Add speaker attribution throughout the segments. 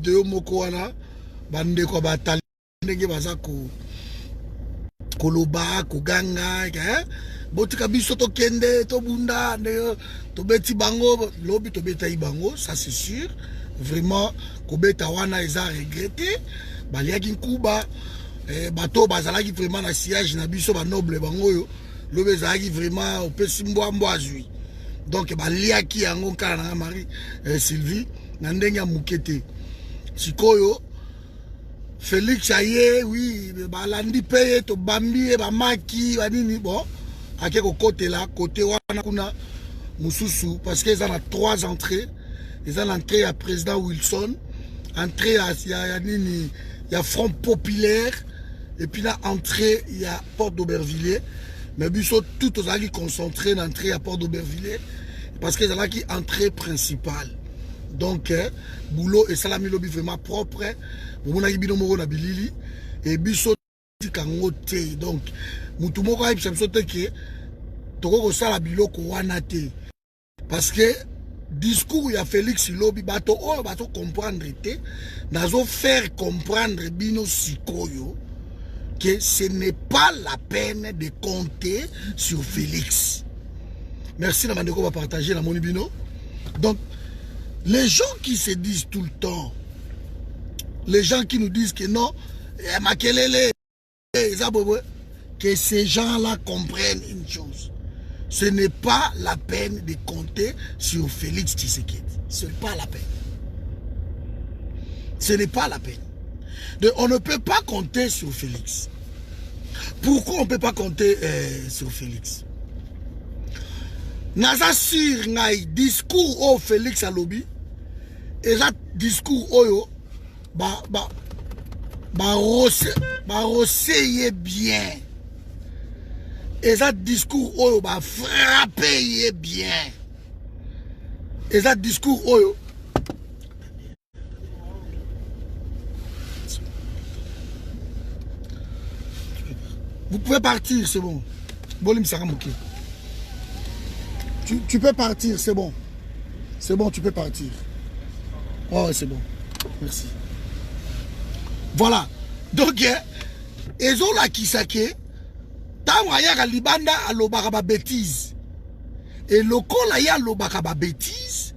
Speaker 1: vidéo moko wana bande ko batali ndenge baza ko koloba koganga botika biso to kende to bunda to beti bango lobi to beta ibango, ça c'est sûr. Vraiment kobeta wana eza regretté baliaki nkuba bato bazalaki vraiment na siège na biso ba noble bango yo lobi ezalaki vraiment opesi mbwa azui. Donc baliaki yango kala na Marie Sylvie na ndenge ya mukete sikoyo Félix aye oui balandi paye to bambi ba maki banini bon ake ko côté là côté wana kuna mususu parce que ils ont 3 entrées. Ils ont l'entrée à président Wilson, entrée à il y a Front Populaire et puis là entrée il y a Porte d'Aubervilliers. Mais biso tout aux qui concentré l'entrée à Porte d'Aubervilliers parce qu'ils ont qui entrée principale. Donc boulot et salami lobby vraiment propre. Vous n'avez pas de bilili et biso kangote. Donc mutu moko ayi biso te ke toko ko sala biloko wana te parce que discours ya Félix Lobi bato oyo bato comprendre te nazo faire comprendre bino sikoyo que ce n'est pas la peine de compter sur Félix. Merci na bandeko va partager na moni bino. Donc les gens qui se disent tout le temps, les gens qui nous disent que non makelele que ces gens-là comprennent une chose. Ce n'est pas la peine de compter sur Félix Tshisekedi. Ce n'est pas la peine. Ce n'est pas la peine. On ne peut pas compter sur Félix. Pourquoi on ne peut pas compter sur Félix? Naza sur ngai discours au Félix à lobby et là discours oyo rosser bien. Et ça discours oyo va frapper bien. Et ça discours oyo vous pouvez partir, c'est bon. Bolim Saramouké. Tu peux partir, c'est bon. C'est bon, tu peux partir. Oh, c'est bon. Merci. Voilà. Donc, ils ont la kisake. Tawaya libanda alobaka ba bêtise et lokola ya alobaka ba bêtise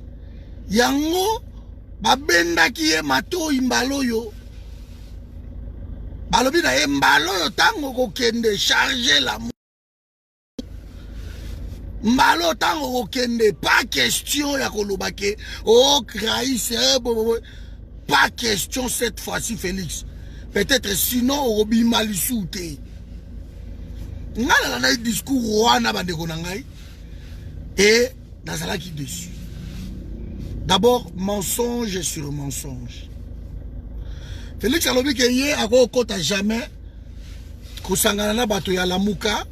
Speaker 1: yango babenda ki e mato imbalo yo balobi na ye mbalo yo tango kokende charger la mbalo tango kokende pas question ya kolobake oh Kraïs pas question cette fois-ci Félix peut-être sinon obi malisouté. Ngala na discours wana bandeko na ngai et nazalaki dessus. D'abord mensonge sur mensonge. Félix alobi ke ye ako kota jamais kusangana na bato ya Lamuka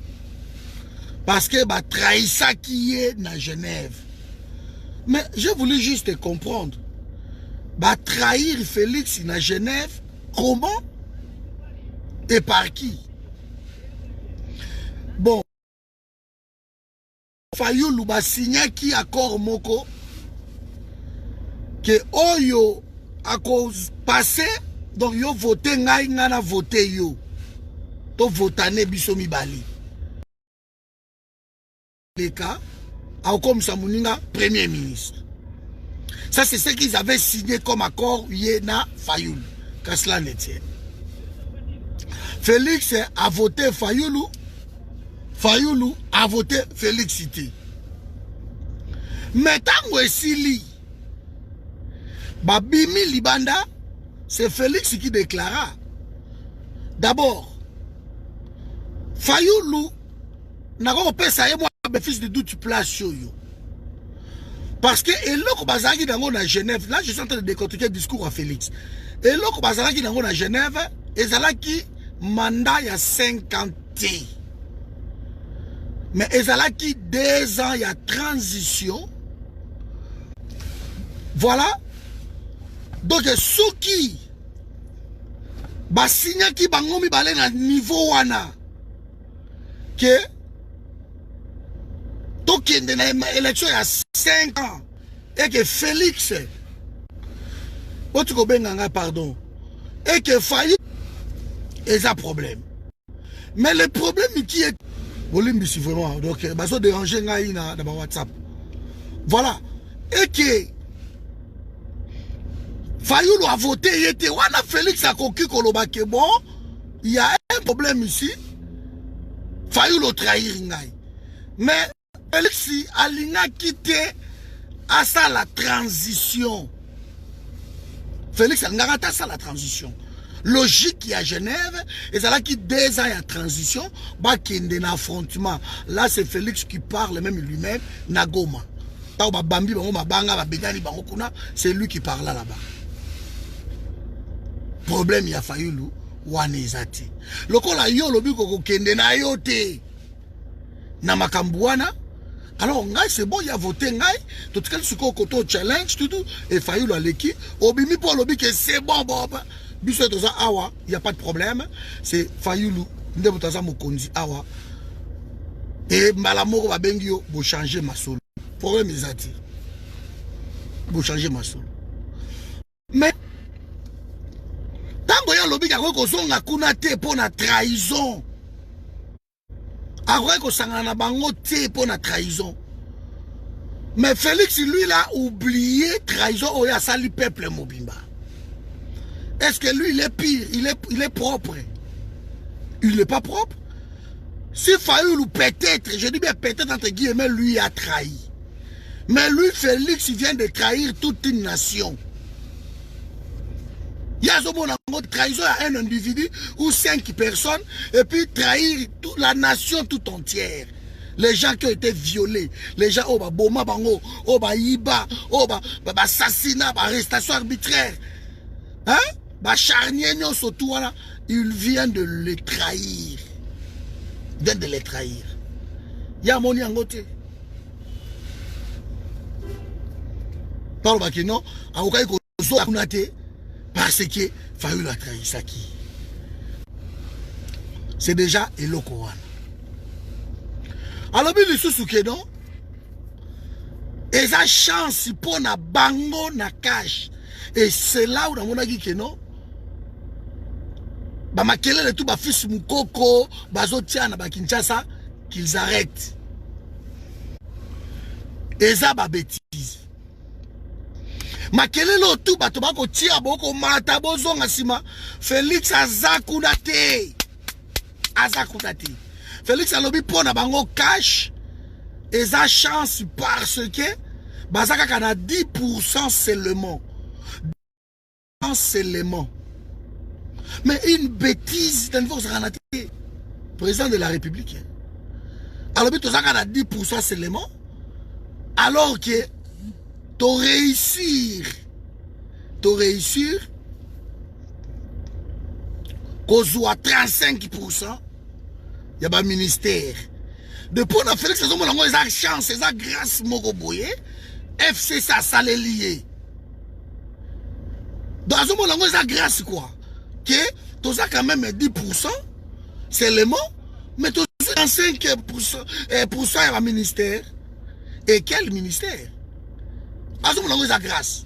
Speaker 1: parce que ba trahissa qui est na Genève. Mais je voulais juste comprendre. Ba trahir Félix na Genève comment et par qui? Bon, Fayoulou ba signé qui accord moko que oyo à cause passé donc yo voté ngai ngana voté yo to votane biso mibali les cas a comme Samuninga premier ministre. Ça c'est ce qu'ils avaient signé comme accord yena Fayoulou qu'à cela ne tienne. Félix a voté Fayoulou a voté Félixité. Mais tant que Sili, Babimi Libanda, c'est Félix qui déclara. D'abord, Fayoulou n'a pas ça et moi, fils de doute place yo. Parce que et l'autre bazaki dans à Genève, là je suis en train de décortiquer le discours à Félix. Et l'autre bazaki dans à Genève, et ça qui mandat il y a 50 ans. Mais ezalaki 2 ans, il y a transition. Voilà. Donc, ceux qui signé qui bangomi balé na niveau wana que tokende na élection il y a 5 ans et que Félix tu connais pardon. Et que failli, et un problème. Mais le problème qui est... Bolimbi, vraiment. Donc, bah, ça dérange dans WhatsApp. Voilà. Et que Fayoulou a voté, il était Wana Félix a coquille Kolobake. Bon, il y a un problème ici. Fayoulou trahir Ngaï. Mais Félix a quitté à ça la transition. Félix a gagné ça la transition. Logique, il y a Genève, et c'est là qui 2 ans il y a transition, bah qui est un affrontement. Là, c'est Félix qui parle, même lui-même, Nagoma. C'est lui qui parle là-bas. Problème, il y a Fayoulou, Wanezati. Le coup là, yo, le but kende na yote. Na makambuana. Alors, c'est bon, il a voté, tout cas, ce qu'on challenge, tout, et Fayoulou a l'équipe, Obimi pour le but que c'est bon, Bob. Il n'y a pas de problème. C'est Fayoulou. Awa. Et Malamoro va bengio pour changer ma solo. Problème est pour changer ma solo. Mais tant que y a lobby qui a kunate pour la trahison. Après que ça a bango pour la trahison. Mais Félix lui il a oublié trahison au ya sali peuple mobimba. Est-ce que lui, il est pire? Il est propre. Il n'est pas propre. Si Fayoulou, peut-être, je dis bien peut-être entre guillemets, lui a trahi. Mais lui, Félix, il vient de trahir toute une nation. Il y a une trahison à un individu ou 5 personnes et puis trahir toute la nation tout entière. Les gens qui ont été violés, les gens, boma bango, iba, assassinat, arrestation arbitraire. Hein? Il vient de les trahir. Il vient de les trahir. Il y a mon yangote. Parle pas que non. Parce que Fayoulou a trahi ça qui. C'est déjà Eloko. Alors, il sous que non. Et ça chance pour na bango na cash. Et c'est là où on a dit que non. Bamakelele tout ba fils Mukoko, bazotia na Kinshasa qu'ils arrêtent. Et ça ba bêtise. Makelele tout ba to ba ko tia boko mata bozonga sima. Félix azakunate. Azakunate. Félix alobi pona bango cash. Et ça chance parce que bazaka kana 10% seulement. Seulement. Mais une bêtise dans le président de la République. Alors, tu as 10% seulement. Alors que tu réussir, qu'on soit 35%, il y a un ministère. Depuis on a fait que ces hommes ont une chance, ils ont grâce Mogoboye, FC ça, ça les lié. Dans ce moment, ils ont grâce quoi? Que tu as quand même 10% seulement, mais tu as 5% à un ministère. Et quel ministère? À ce moment, ils ont grâce.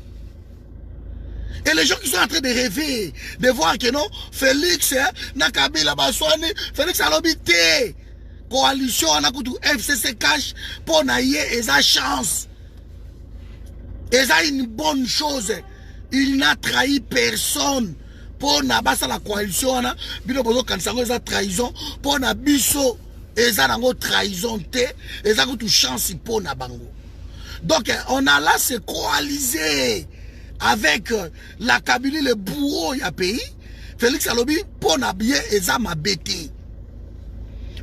Speaker 1: Et les gens qui sont en train de rêver, de voir que non, Félix, Nakabila Baswani, Félix a l'habité. Coalition, on a FCC cash pour naïe et sa chance. Et ça une bonne chose. Il n'a trahi personne. Pour na basa la coalition, on a bino bozo kansango esa trahison. Pour na biso esa nango trahison te. Esa ko tu chance pour na bango. Donc on a là se coaliser avec la Kabylie, le bourreau y a pays. Félix Alobi pour na bien esa ma bête.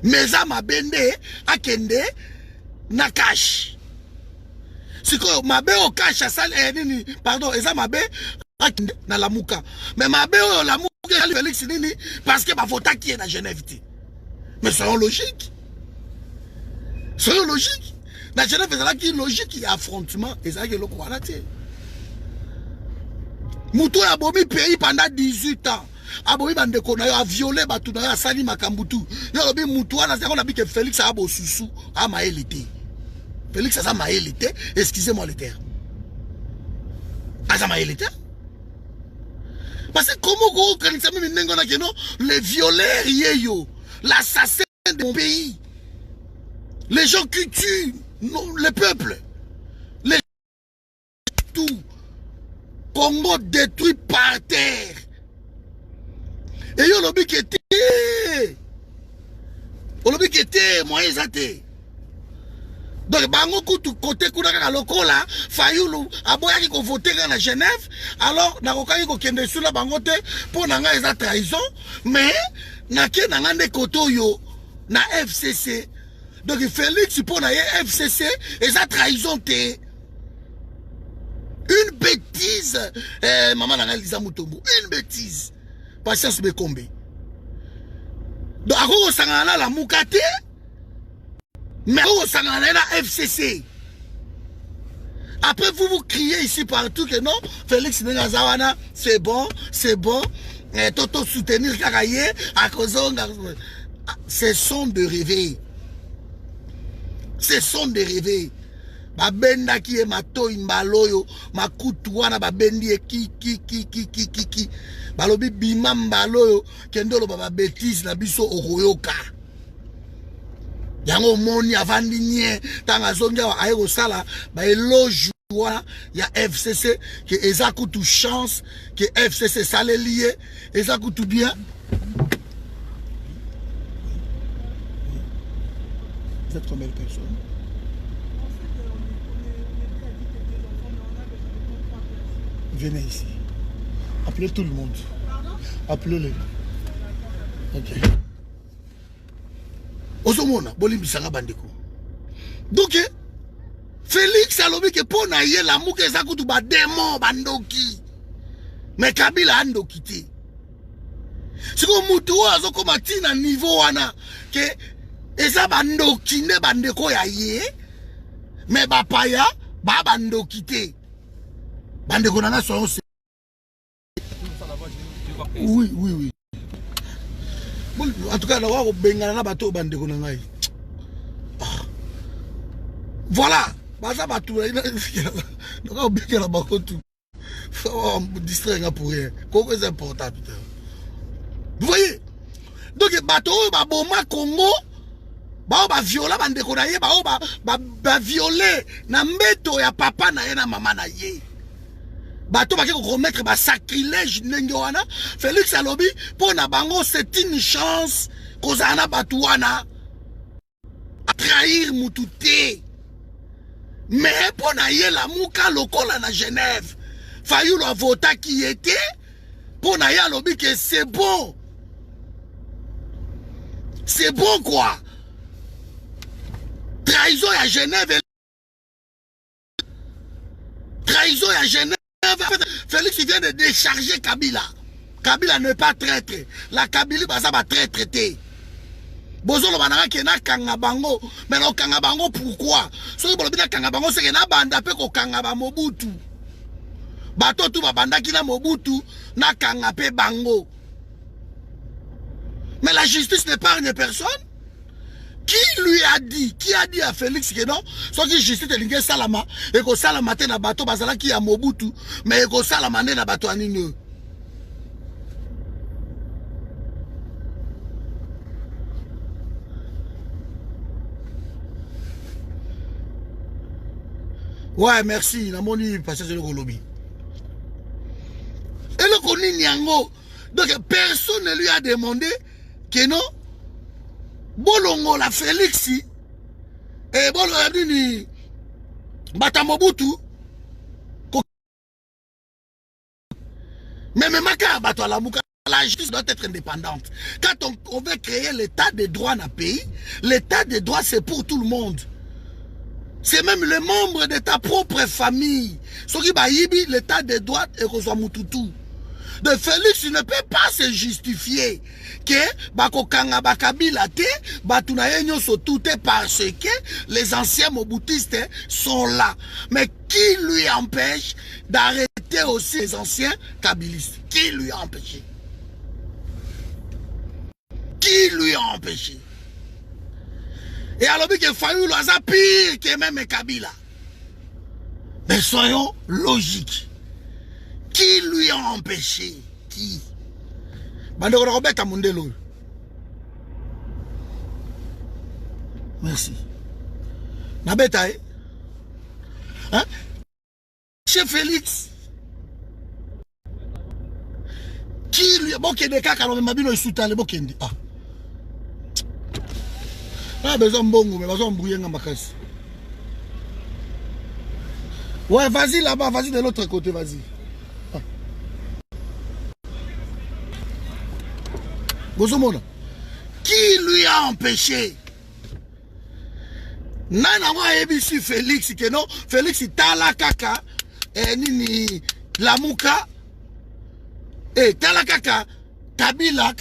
Speaker 1: Mais esa ma bende akende na cash. Si que ma be au cash pardon esa ma be na la mouka. Mais ma be la mouka Félix nini parce que ma vota qui est dans Genève. Mais soyons logiques. Soyons logiques. Dans Genève, c'est qui est logique, il y a affrontement. Et ça qui est le quoi là. Moutou a bomi pays pendant 18 ans. Abomi bandeko na yo a violé batu na yo a sali makambutu. Yo lobi moutou na on a dit que Félix a abo sousou a maélité. Félix a maélité, excusez-moi le terme. A maélité. Parce que comment les violeurs, l'assassin de mon pays, les gens qui tuent le peuple, les tout, Congo détruit par terre. Et yo lobi qui était, moyen zate. Donc, bango kutu côté kuna lokola, Fayoulou, aboya ki ko voter à Genève, alors na kokaki ko kende sous la bango te pour nanga eza trahison, mais na ke nanga de koto yo na FCC. Donc Félix pour na FCC eza trahison te. Une bêtise, maman nanga Lisa Mutombo, une bêtise. Patience Bekombe. Donc ako sangana la mukate. Mais au Sanganela FCC. Après vous criez ici partout que non, Félix Nengazawana, c'est bon, c'est bon. Toto soutenir Kakaye, à cause ce sont de rêver. Ce sont de rêver. Babenda qui est mato imbaloyo, ma kutuana babendi ki. Balobi bimam baloyo, kendolo baba bêtise na biso oroyoka. Yango moni avandi nye tanga zonga wa aero sala ba eloge ya FCC que eza kutu chance que FCC sale lié eza kutu bien. Vous êtes combien de personnes? Venez ici. Appelez tout le monde. Appelez-les. Ok. Osomona, bolimbisanga bandeko. Donc, Félix alobi que pour na ye la mouke eza kutu ba démon bandoki. Mais Kabila andoki te. Siko mutu azo koma tina niveau wana que eza bandoki ne bandeko ya ye. Mais bapaya ba bandoki te. Bandeko nana soyo se. Oui. En tout cas, voilà. C'est important. Vous voyez? Donc, bateau, Boma Congo, violer na mbeto ya papa na ye na mama na ye. Bato baki remettre ba sacrilège nengoana. Félix alobi pour na bango c'est une chance kozana batuana à trahir mutute. Mais pour na ye la muka lokola na Genève. Fayoulou a voté qui était pour na ye alobi que c'est bon. C'est bon quoi. Trahison à Genève. Trahison à Genève. Félix vient de décharger Kabila. Kabila n'est pas traître. La Kabylie va traître. Bozolo bananga kena kangabango. Mais non kangabango pourquoi? So bolobina kangabango c'est que na banda pe ko kangaba Mobutu. Bato tu ba banda kina Mobutu na kangape bango. Mais la justice n'épargne personne. Qui lui a dit? Qui a dit à Félix que non? Soit qui justice de l'ingé salama et que salama te na bato bazala qui a Mobutu, mais que salama ne na bato anine. Ouais, merci. Na moni passé sur le lobby. Et le koni nyango. Donc personne ne lui a demandé que non. Bolongo la Félix et bolongo ni Bata Mobutu mais même Bato la Mouka, la justice doit être indépendante. Quand on veut créer l'état de droit dans le pays, l'état de droit c'est pour tout le monde. C'est même les membres de ta propre famille. Ce qui va yibi l'état de droit et qu'on soit mututu. De Félix, il ne peut pas se justifier que bako kanga bakabila te batuna yenyo so tout parce que les anciens mobutistes sont là. Mais qui lui empêche d'arrêter aussi les anciens kabilistes? Qui lui a empêché? Qui lui a empêché? Et alors que Fayoulou a pire que même Kabila. Mais soyons logiques. Qui lui a empêché? qui? Bande Robert à Mondelo. Merci. Nabeta, hein? Chef Félix. Qui lui a boké des cas quand Mabino est soutenu le bokendi. Ah. Ah, besoin de bongo, mais besoin de brouiller dans ma caisse. Ouais, vas-y là-bas, vas-y de l'autre côté, vas-y. Ah. Bozomona. Qui lui a empêché? Nana wa ebisi Félix que non, Félix tala kaka nini lamuka tala kaka Kabila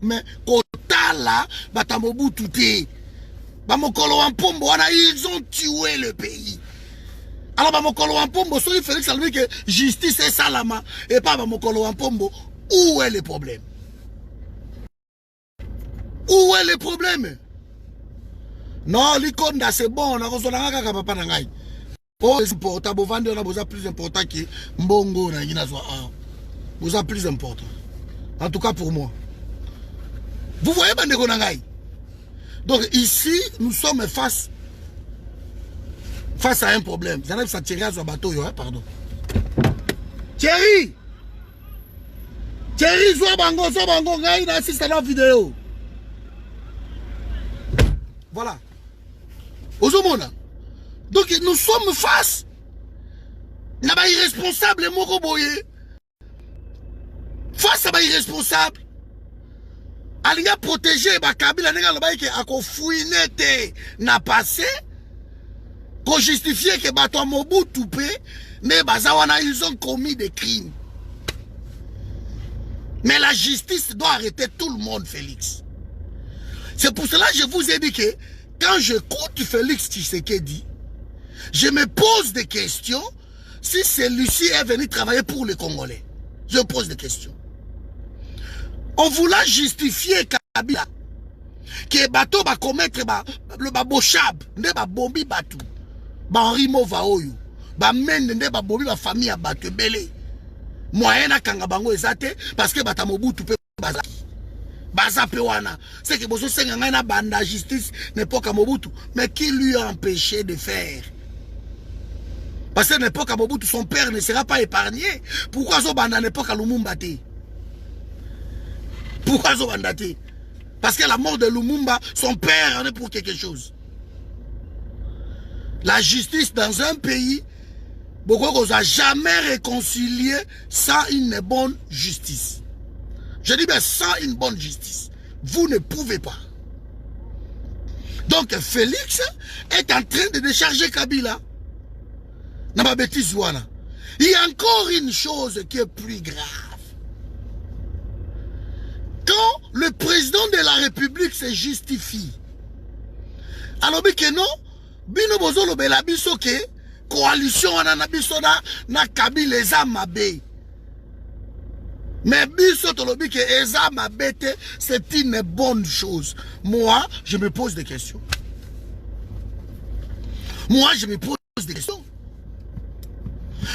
Speaker 1: mais kotala batamobutu te bamokolo wa mpombo wana ils ont tué le pays. Alors bamokolo wa mpombo so Félix a dit que justice est salama et pas bamokolo wa mpombo. Où est le problème? Où est le problème? Non, l'iconda c'est bon, on a reçu la kaka papa nangai. Oh, c'est important, vous vendez, on a besoin plus important que Mbongo na Guinée. Vous avez plus important. En tout cas pour moi. Vous voyez Bandeko nangai. Donc ici, nous sommes face à un problème. Vous avez ça Thierry à son bateau, pardon. Thierry, Zobango, ngai na assiste à la vidéo. Voilà. Ozomona. Donc nous sommes face à un irresponsable Mokoboye. Face à un irresponsable. Alinga protéger Kabila nenga lobaye ke akofouine te na passé. Qu'on justifie que bato Mobutu pe mais bazawana ils ont commis des crimes. Mais la justice doit arrêter tout le monde, Félix. C'est pour cela que je vous ai dit que quand j'écoute Félix Tshisekedi, je me pose des questions si celui-ci est venu travailler pour les Congolais. Je pose des questions. On voulait justifier Kabila que bateau va commettre le babochab, ne ba bombi batou, ba Henri Movaoyo, ba mende ne ba bombi ba famille à bateau belé. Moyen à Kangabango ezate parce que batamobutu pe bazaki. Bazapewana, c'est que Bozo Sengana banda justice n'époque à Mobutu, mais qui lui a empêché de faire? Parce que l'époque à Mobutu, son père ne sera pas épargné. Pourquoi Zobanda l'époque à Lumumba? Pourquoi Zobanda? Parce que la mort de Lumumba, son père en est pour quelque chose. La justice dans un pays, beaucoup n'a jamais réconcilié sans une bonne justice. Je dis bien sans une bonne justice. Vous ne pouvez pas. Donc Félix est en train de décharger Kabila. Il y a encore une chose qui est plus grave. Quand le président de la République se justifie, alors que non, bino bozolo bela biso ke coalition na biso na Kabila eza mabe. Mais biso tolobi ke eza mabete, c'est une bonne chose. Moi, je me pose des questions.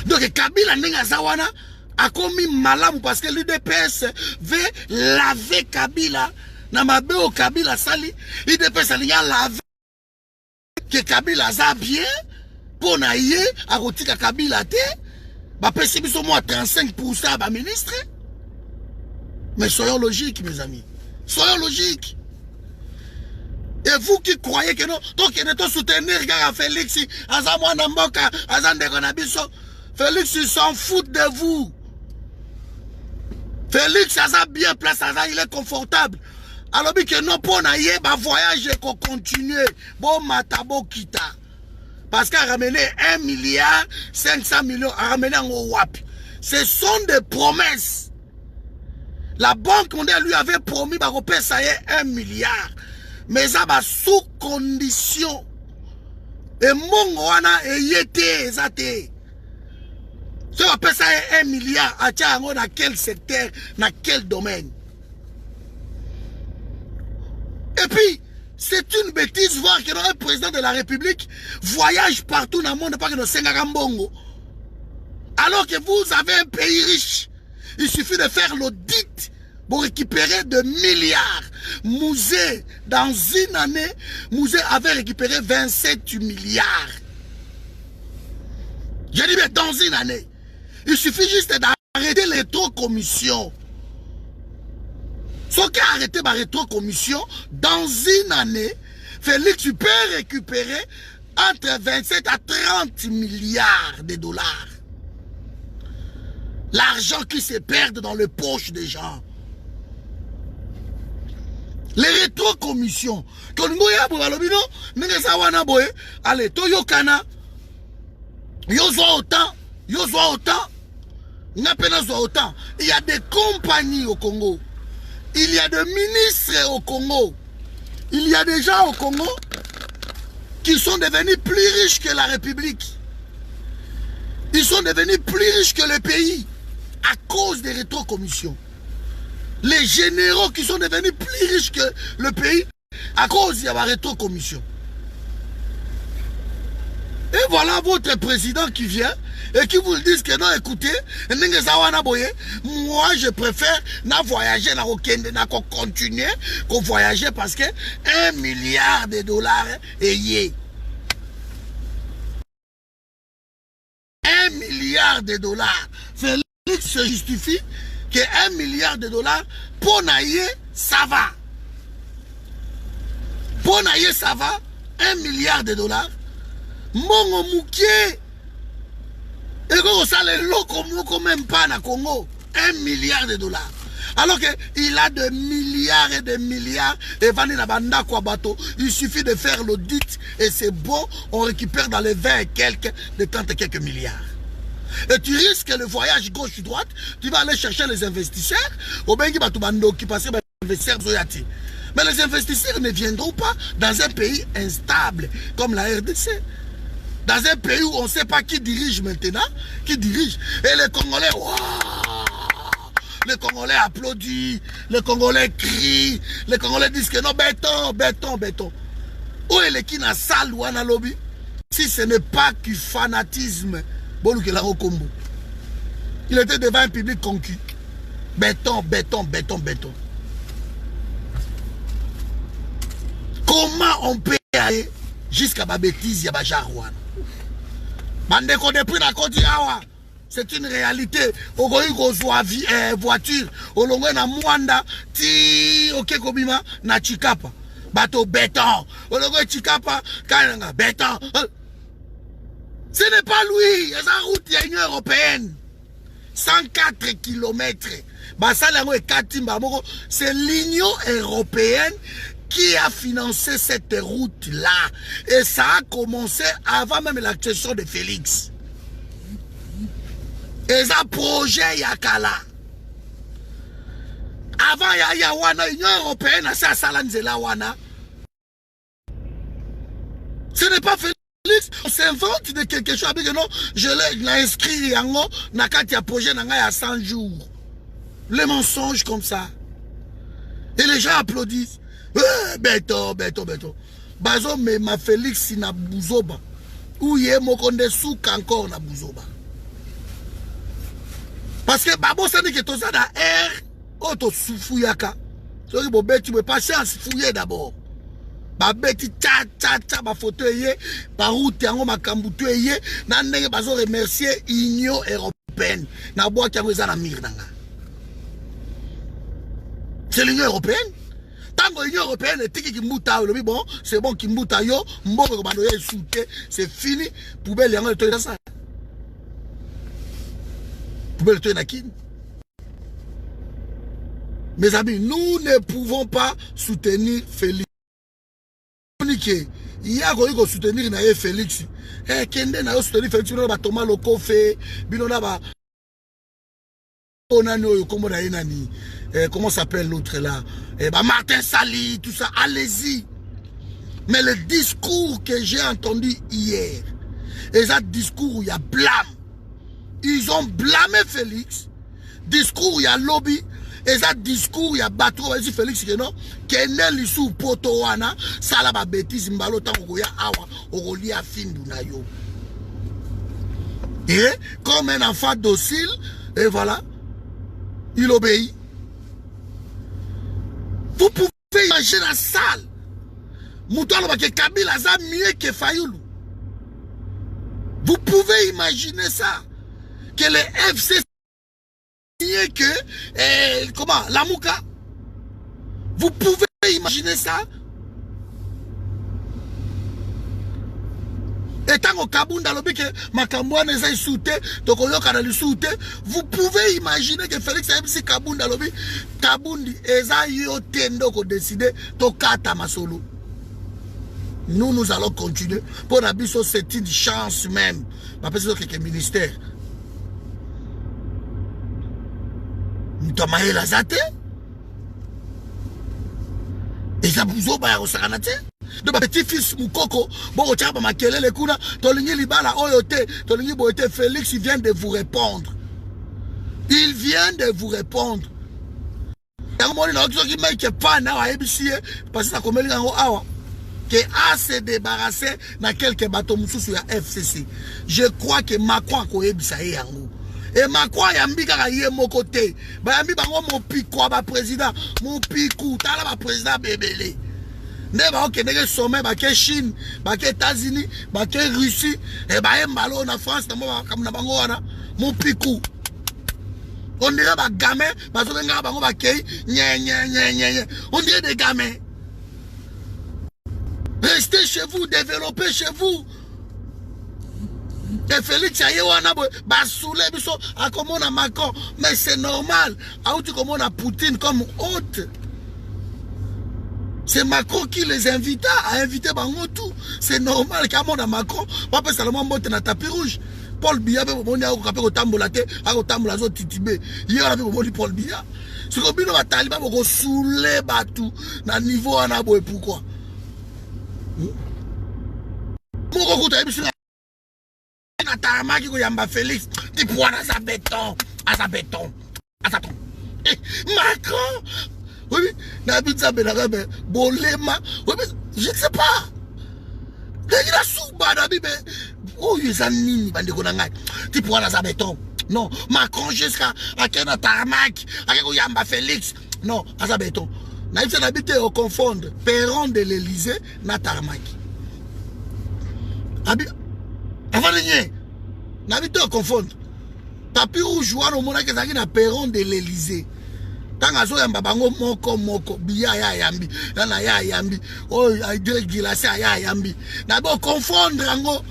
Speaker 1: Donc Kabila Nenga Zawana a commis malamu parce que l'UDPS veut laver Kabila. Namabeo Kabila Sali, l'UDPS a lavé que Kabila a bien pour naïe à Rotika Kabila te. Bah pessimis au moins 35% à ministre. Mais soyons logiques, mes amis. Soyons logiques. Et vous qui croyez que non, donc il est soutenir Félix, Azamwa Namboka, Azande Gonabiso. Félix, il s'en fout de vous. Félix, Azam bien placé, il est confortable. Alors que non, pour naïe, bah voyage qu'on continue. Bon, matabo kita. Parce qu'à ramener 1 milliard 500 millions, à ramener en WAP. Ce sont des promesses. La Banque mondiale lui avait promis bah, ça y est 1 milliard. Mais ça va sous condition. Et mon wana et yete ezate. Ça va ça y est 1 milliard. À dans quel secteur, dans quel domaine. Et puis, c'est une bêtise voir que le président de la République voyage partout dans le monde, pas que dans Sengagambongo. Alors que vous avez un pays riche. Il suffit de faire l'audit pour récupérer de milliards. Musée, dans une année, Musée avait récupéré 27 milliards. Je dis bien dans une année. Il suffit juste d'arrêter les rétrocommissions. Ce qui a arrêté ma rétrocommission, dans une année, Félix, tu peux récupérer entre 27 à 30 milliards de dollars. L'argent qui se perd dans les poches des gens. Les rétrocommissions. Allez, Toyokana. Yozwa autant. Il y a des compagnies au Congo. Il y a des ministres au Congo. Il y a des gens au Congo qui sont devenus plus riches que la République. Ils sont devenus plus riches que le pays à cause des rétrocommissions. Les généraux qui sont devenus plus riches que le pays à cause de la rétrocommission. Et voilà votre président qui vient et qui vous dit que non, écoutez, moi je préfère voyager, continuer qu'au voyager parce que 1 milliard de dollars est yé. 1 milliard de dollars. Félix se justifie que 1 milliard de dollars pour naïe, ça va. Pour naïe, ça va. 1 milliard de dollars. Mongo Mouké. Et quand ça les locaux même pas na Congo. 1 milliard de dollars. Alors qu'il a de milliards et de milliards. Et Vani na banda kwa bateau. Il suffit de faire l'audit. Et c'est bon. On récupère dans les 20 et quelques, de 30 et quelques milliards. Et tu risques le voyage gauche-droite. Tu vas aller chercher les investisseurs. Au Bengi Batubando qui passent investisseurs Zoyati. Mais les investisseurs ne viendront pas dans un pays instable comme la RDC. Dans un pays où on ne sait pas qui dirige maintenant, qui dirige. Et les Congolais, wow, les Congolais applaudissent, les Congolais crient, les Congolais disent que non, béton, béton, béton. Où est le qui n'a salle ou un lobby? Si ce n'est pas du fanatisme, il était devant un public conquis. Béton, béton, béton, béton. Comment on peut aller jusqu'à ma bêtise, Yabajarouane? C'est une réalité. Voiture, na Mwanda, ti okekobima na Chikapa. Bateau béton. Chikapa, béton. Ce n'est pas lui. Il y a une route de l'Union européenne. 104 km. C'est l'Union européenne qui a financé cette route-là. Et ça a commencé avant même l'accession de Félix. Et ça projet Yakala. Avant Yawana, l'Union européenne a ça Salanzela Wana. Ce n'est pas Félix. On s'invente de quelque chose. Non, je l'ai inscrit en Nakati a projet à 100 jours. Les mensonges comme ça. Et les gens applaudissent. Béton, béton, béton. Bazo mais ma Félix na Bouzoba. Ou yé mokonde souk encore na Bouzoba. Parce que Babo ça dit que tout ça na air. Oh to soufouyaka. So ki bo beti me pas chance fouiller d'abord. Ba beti tcha tcha tcha ba photo yé. Ba route yango makambutu yé. Na ndenge bazo remercier Union européenne. Na bois ki yango na mir nanga. C'est l'Union européenne. Tant que l'Union européenne est qui Kimbuta, bon, c'est bon Kimbuta yo, mboko bandoye souté, c'est fini. Poubelle yango le toy ça. Poubelle toy nakin. Mes amis, nous ne pouvons pas soutenir Félix. Il y a qu'on soutenir na Félix. Eh kende na soutenir Félix, bino ba Thomas Lokofe, bino na ba comment s'appelle l'autre là? Martin Sali, tout ça, allez-y. Mais le discours que j'ai entendu hier, et ça discours où il y a blâme. Ils ont blâmé Félix. Discours où il y a lobby. Et ça discours où il y a bateau. Vas-y Félix, que non. Kenel Lissou Potowana, ça la ba bêtise, mbalo tango ya awa, oroli a findu na yo. Et comme un enfant docile, et voilà. il obéit. Vous pouvez imaginer la salle. Moutoualo que Kabila a mieux que Fayoulou. Vous pouvez imaginer ça. Que les FC mieux que comment Lamouka. Vous pouvez imaginer ça. Étant au Kabunda lobi que Makambouane est souté, Tokoyoka le souté, vous pouvez imaginer que Félix MC Kabunda lobi, Kabundi eza yo tendo ko décider tokata masolo. Nous allons continuer. Pour Nabiso, c'est une chance même. Ma personne qui est ministère. Nous t'avons la zate. Et ça vous a au saranate. De ma petit-fils Moukoko, bon, tiens, ma kelele kuna, Tolingi Libala, Oyote, Tolingi Boyote, Félix, il vient de vous répondre. Il vient de vous répondre. Il y a un moment qui m'a dit pas na ABC, parce que ça comme les awa. Que a se débarrasser dans quelques bateaux sur la FCC. Je crois que Macron a koyebisa yango. Et Macron yambi kaka yé mon côté. Ba yambi bango mon pico ba président, mon pico, tala ba président bébélé. Ne ba ok nege sommet ba ke Chine, ba ke États-Unis, ba ke Russie et ba mbalo na France na mo comme na bango wana mon pico. On dirait ba gamin, ba so benga bango ba ke nye. On dirait des gamins. Restez chez vous, développez chez vous. Et Félix Ayewana basoulé biso a comme on a Macron, mais c'est normal. A outi comme on a Poutine comme hôte. C'est Macron qui les invita à inviter Bango tout. C'est normal comme on a Macron, pas seulement monter dans tapis rouge. Paul Biya be moni a ko ko tambolate, a ko tambola zo titibé. Hier a be moni Paul Biya. Ce que bino ba taliban ko soulé batu na niveau ana boy pourquoi? Moko kuta ebisu na taramaki ko yamba Félix ti poana sa béton, à sa béton. Macron. Oui, na bitsa belaka be bolema. Oui, je ne sais pas. Il a souba na bibe. Oh, yezanini bande ko na ngai. Ti poana sa béton. Non, Macron jusqu'à akena taramaki, akeko yamba Félix. Non, à sa béton. Na ibsa na bité au confondre perron de l'Élysée na taramaki. Avant de nier, n'habitez à confondre. Tapis rouge, on a que na perron de l'Élysée. Tant à yamba bango moko, biya ya yambi, yana ya yambi, oh, aïe, glacé ya yambi. N'abord confondre ango.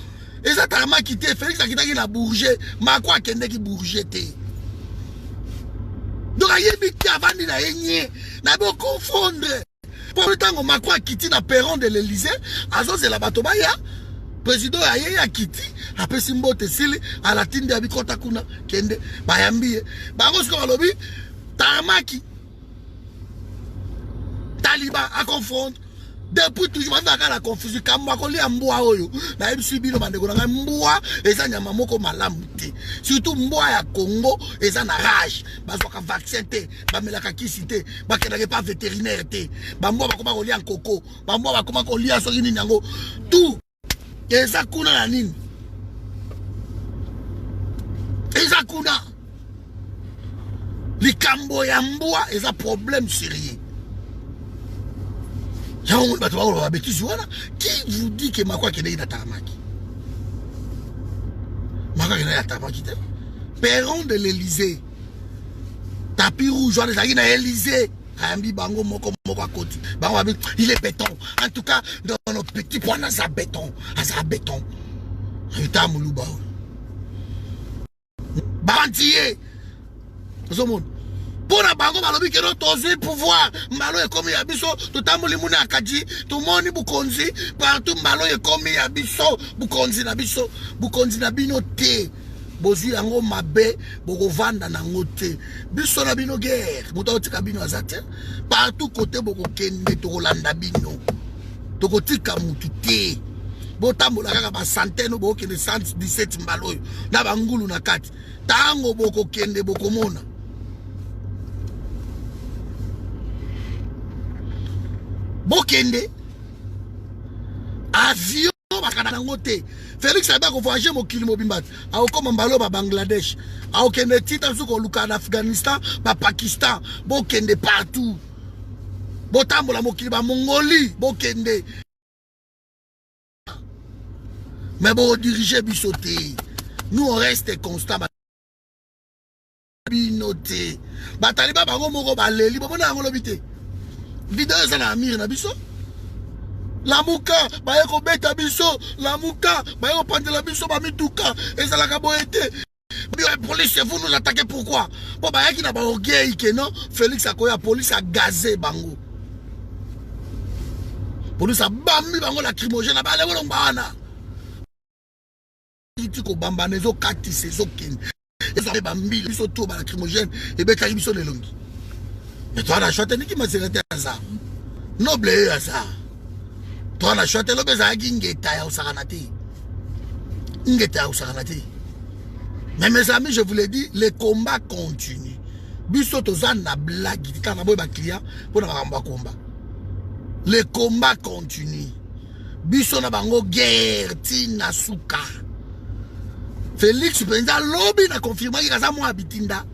Speaker 1: Et ça t'a quitté, Félix a quitté la bourget, ma quoi kende qui bourget. Donc, aïe, bité avant de la nier, n'abord confondre. Pour le temps, ma quoi quitté na perron de l'Élysée, azo c'est la batobaya. Président aye ya kiti après simbote sili à la tinde abi kota kuna kende bayambi bango sko lobi taramaki taliba à confondre depuis toujours dans la confusion kamba ko li amboa oyo na ebisi bino bandeko na mboa eza nyama moko malamu te surtout mboa ya Congo eza na rage bazwaka vaccin te bamelaka kisi te bakendaka pas vétérinaire te bamboa bakoma ko li en coco bamboa bakoma ko li soki nini yango tout. Eza kuna na nini? Eza kuna. Likambo ya mbwa eza problème sérieux. Yao bato ba ba bêtise wana qui vous dit que makwa kende ina taramaki? Makwa kende ina taramaki te. Perron de l'Élysée. Tapis rouge wana zaki na Élysée. Ambi bango moko à côté. Bango il est béton. En tout cas, dans nos petits points, ça béton. Ça béton. Rita Moulouba. Bantier. Pour la bango, malobi que notre osé pouvoir. Malo est comme yabiso. Tout le monde est akadji. Tout le monde est bukonzi. Partout, malo est comme yabiso. Bukonzi nabiso. Bukonzi nabino te. Bozu yango mabe boko vanda na ngote biso na bino guerre muta otika bino azate partout côté boko kende to kolanda bino to kotika mutu te botambola kaka ba centaine boko kende 117 mbalo na bangulu na kati tango boko kende boko mona bokende avion bakana ngote. Félix a ko voyager mo kilimo bimbat. A ko mbalo ba Bangladesh. A ko kende tita suko luka en Afghanistan, ba Pakistan, bo kende partout. Bo tambola mo kilima Mongolie, bo kende. Mais bon diriger bisoté. Nous on reste constant. Binoté. Ba taliba bango moko ba leli, bo na ngolo bité. Vidéo ça na amir na biso. La muka, ba yeko beta biso, la muka, ba yeko pandela biso ba mituka, et ça la kabo été. La police, vous nous attaquez pourquoi? Bon, bah, y'a qui n'a pas orgueil, non? Félix a la police a gazé bango. Police a bambi bango lacrymogène, a balé bolong bana. Tu ko bambanezo kati sezo kin. Et ça bambi, biso tout ba lacrymogène, et ben kaji biso nelongi. Mais toi, la chote, ni qui m'a serré à ça. Noble à ça. Toi, la chote, l'obé za ngeta ya usaganati. Ngeta ya usaganati. Mais mes amis, je vous l'ai dit, les combats continuent. Biso toza na blague, quand on a un client, pour un combat. Les combats continuent. Biso na bango guerre, tina suka. Félix président lobby na confirmé qu'il a moi habitinda.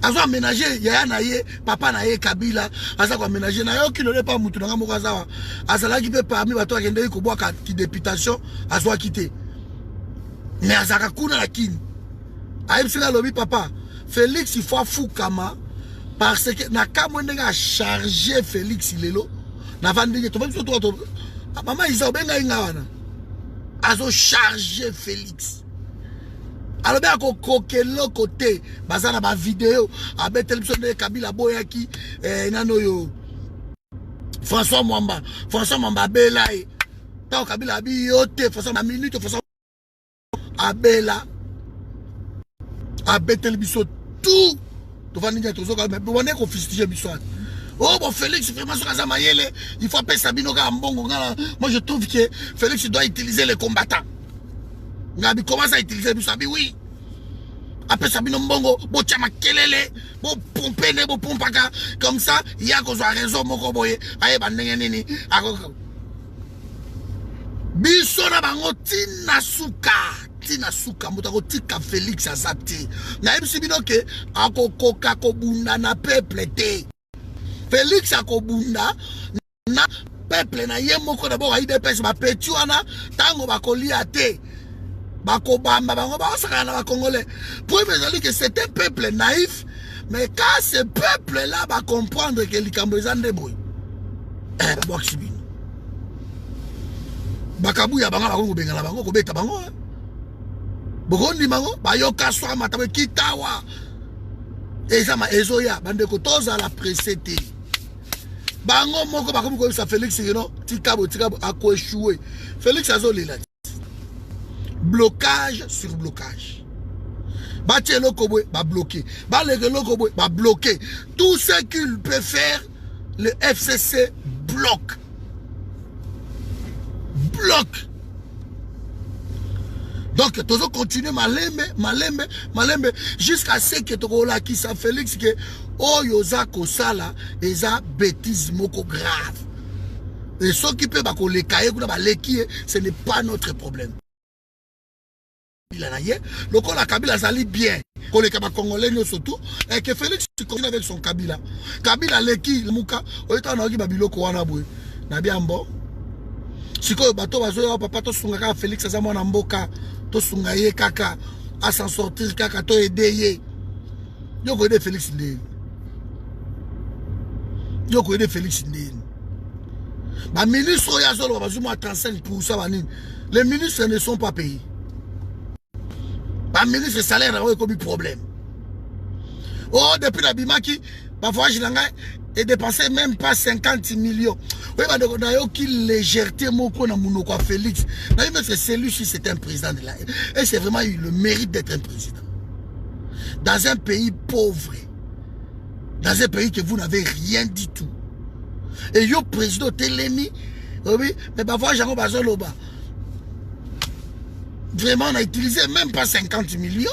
Speaker 1: Azo aménager yaya na ye, papa na ye Kabila, aza ko aménager na yo qui ne pas mutu na moko azawa. Azala ki pe parmi bato akende ko boka ki députation, azo quitter. Mais azaka kuna la kin. Aïbsila lobby papa. Félix il faut fou kama parce que na kamwenga a chargé Félix Lelo. Na vandi to même surtout to. Maman ils benga ingawana. Azo chargé Félix. Alors bien ko kokelo côté bazana ba vidéo abe télévision de Kabila boyaki nano yo François Mwamba belai. Ta Kabila bi yote François ma minute François Abela Abetel biso tout tu vas dire tout ça mais on est confisqué biso. Oh bon Félix vraiment sur Kaza Mayele il faut appeler Sabino ka mbongo ngala. Moi je trouve que Félix doit utiliser les combattants. Ngabi commence à utiliser biso abi oui. Après Sabino mbongo bo chama kelele bo pomper ne bo pompaka comme ça il y a qu'on soit raison moko boye aye ba ndenge nini akoko biso na bango tina suka mutako tika Félix azate na ebisi bino ke akokoka kobunda na peuple te. Félix akobunda na peuple na ye moko d'abord aide pesa ba petu wana tango bakolia te bakobamba bango basaka na ba congolais. Pour me dire que c'est un peuple naïf mais quand ce peuple là va comprendre que likambo ezande boy boxibino bakabuya banga bango bengala bango ko beta bango bokondi bango bayoka swa matabe kitawa ezama ezoya bande ko toza la presete bango moko bakomi ko sa Félix no tikabo ako échoué. Félix azolela blocage sur blocage. Batie lokobwe ba bloqué, ba lege lokobwe ba bloqué. Tout ce qu'il peut faire le FCC bloque. Donc, tu continuer malembe jusqu'à ce que tu la qui sa Félix que oh yoza kosala eza bêtise moko grave. Et ceux qui peuvent les cahiers ce n'est pas notre problème. Il a naïe, le coup la Kabila sali bien. Qu'on les Congolais surtout et que Félix continue avec son Kabila. Kabila leki le muka oita na oki babiloko wana boy. Na bien bon. Siko bato bazo papa to sungaka Félix aza mwana mboka to sungaye kaka à s'en sortir kaka to aider. Yo ko aider Félix ndé. Yo ko aider Félix ndé. Ba ministre ya zolo bazuma 35% banini. Les ministres ne sont pas payés. Ba ministre salaire a comme problème. Oh depuis la Bimaki, ba voyage langa et dépenser même pas 50 millions. Oui, bah, qui légèreté moko na munoko Félix. Mais celui-ci c'est un président de la. Et c'est vraiment eu le mérite d'être un président. Dans un pays pauvre, dans un pays que vous n'avez rien du tout. Et yo président Télémi, oui, mais bah voyage en bazoloba. Vraiment, on a utilisé même pas 50 millions.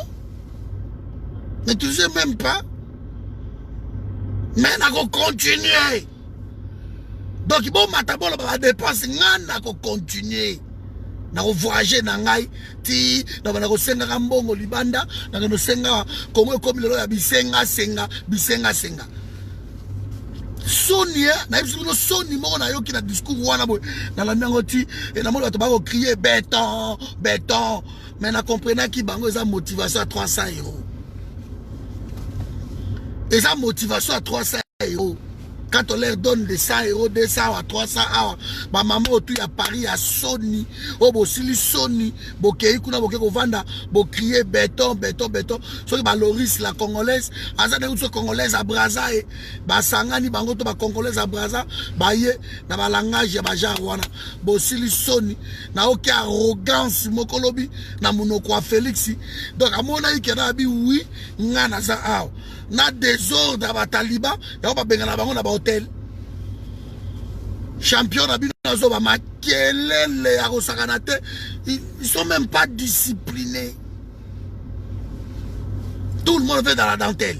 Speaker 1: On n'a utilisé même pas. Mais on a continué. Donc, bon, matabolo va dépenser, on a continué. na voyager na ngai ti na bana ko senga kambongo libanda na no senga komo komi lelo ya bisenga senga Sonia na biso soni moko na yoki na discours wana boy na la nango ti et na mo bato ba ko crier béton mais na comprenant ki bango eza motivation à 300 €. Eza motivation à 300 €. Quand on leur donne des 100 €, 200 à 300 €, ma maman tout à Paris à Sony, au Bosili Sony, Bokei kuna boke ko vanda, bo crier béton. So que ba Loris la congolaise, azana une congolaise à Brazza et ba sangani bango to ba congolaise à Brazza, ba ye na ba langage ya ba jarwana, Bosili Sony, na oki arrogance mokolobi na monoko a Félix. Donc à mon avis na bi oui, ngana za aw. Na désordre à Bataliba, ya ba benga na bango na ba hôtel. Champion na bino zo ba makelele ya kosakanate, ils sont même pas disciplinés. Tout le monde fait dans la dentelle.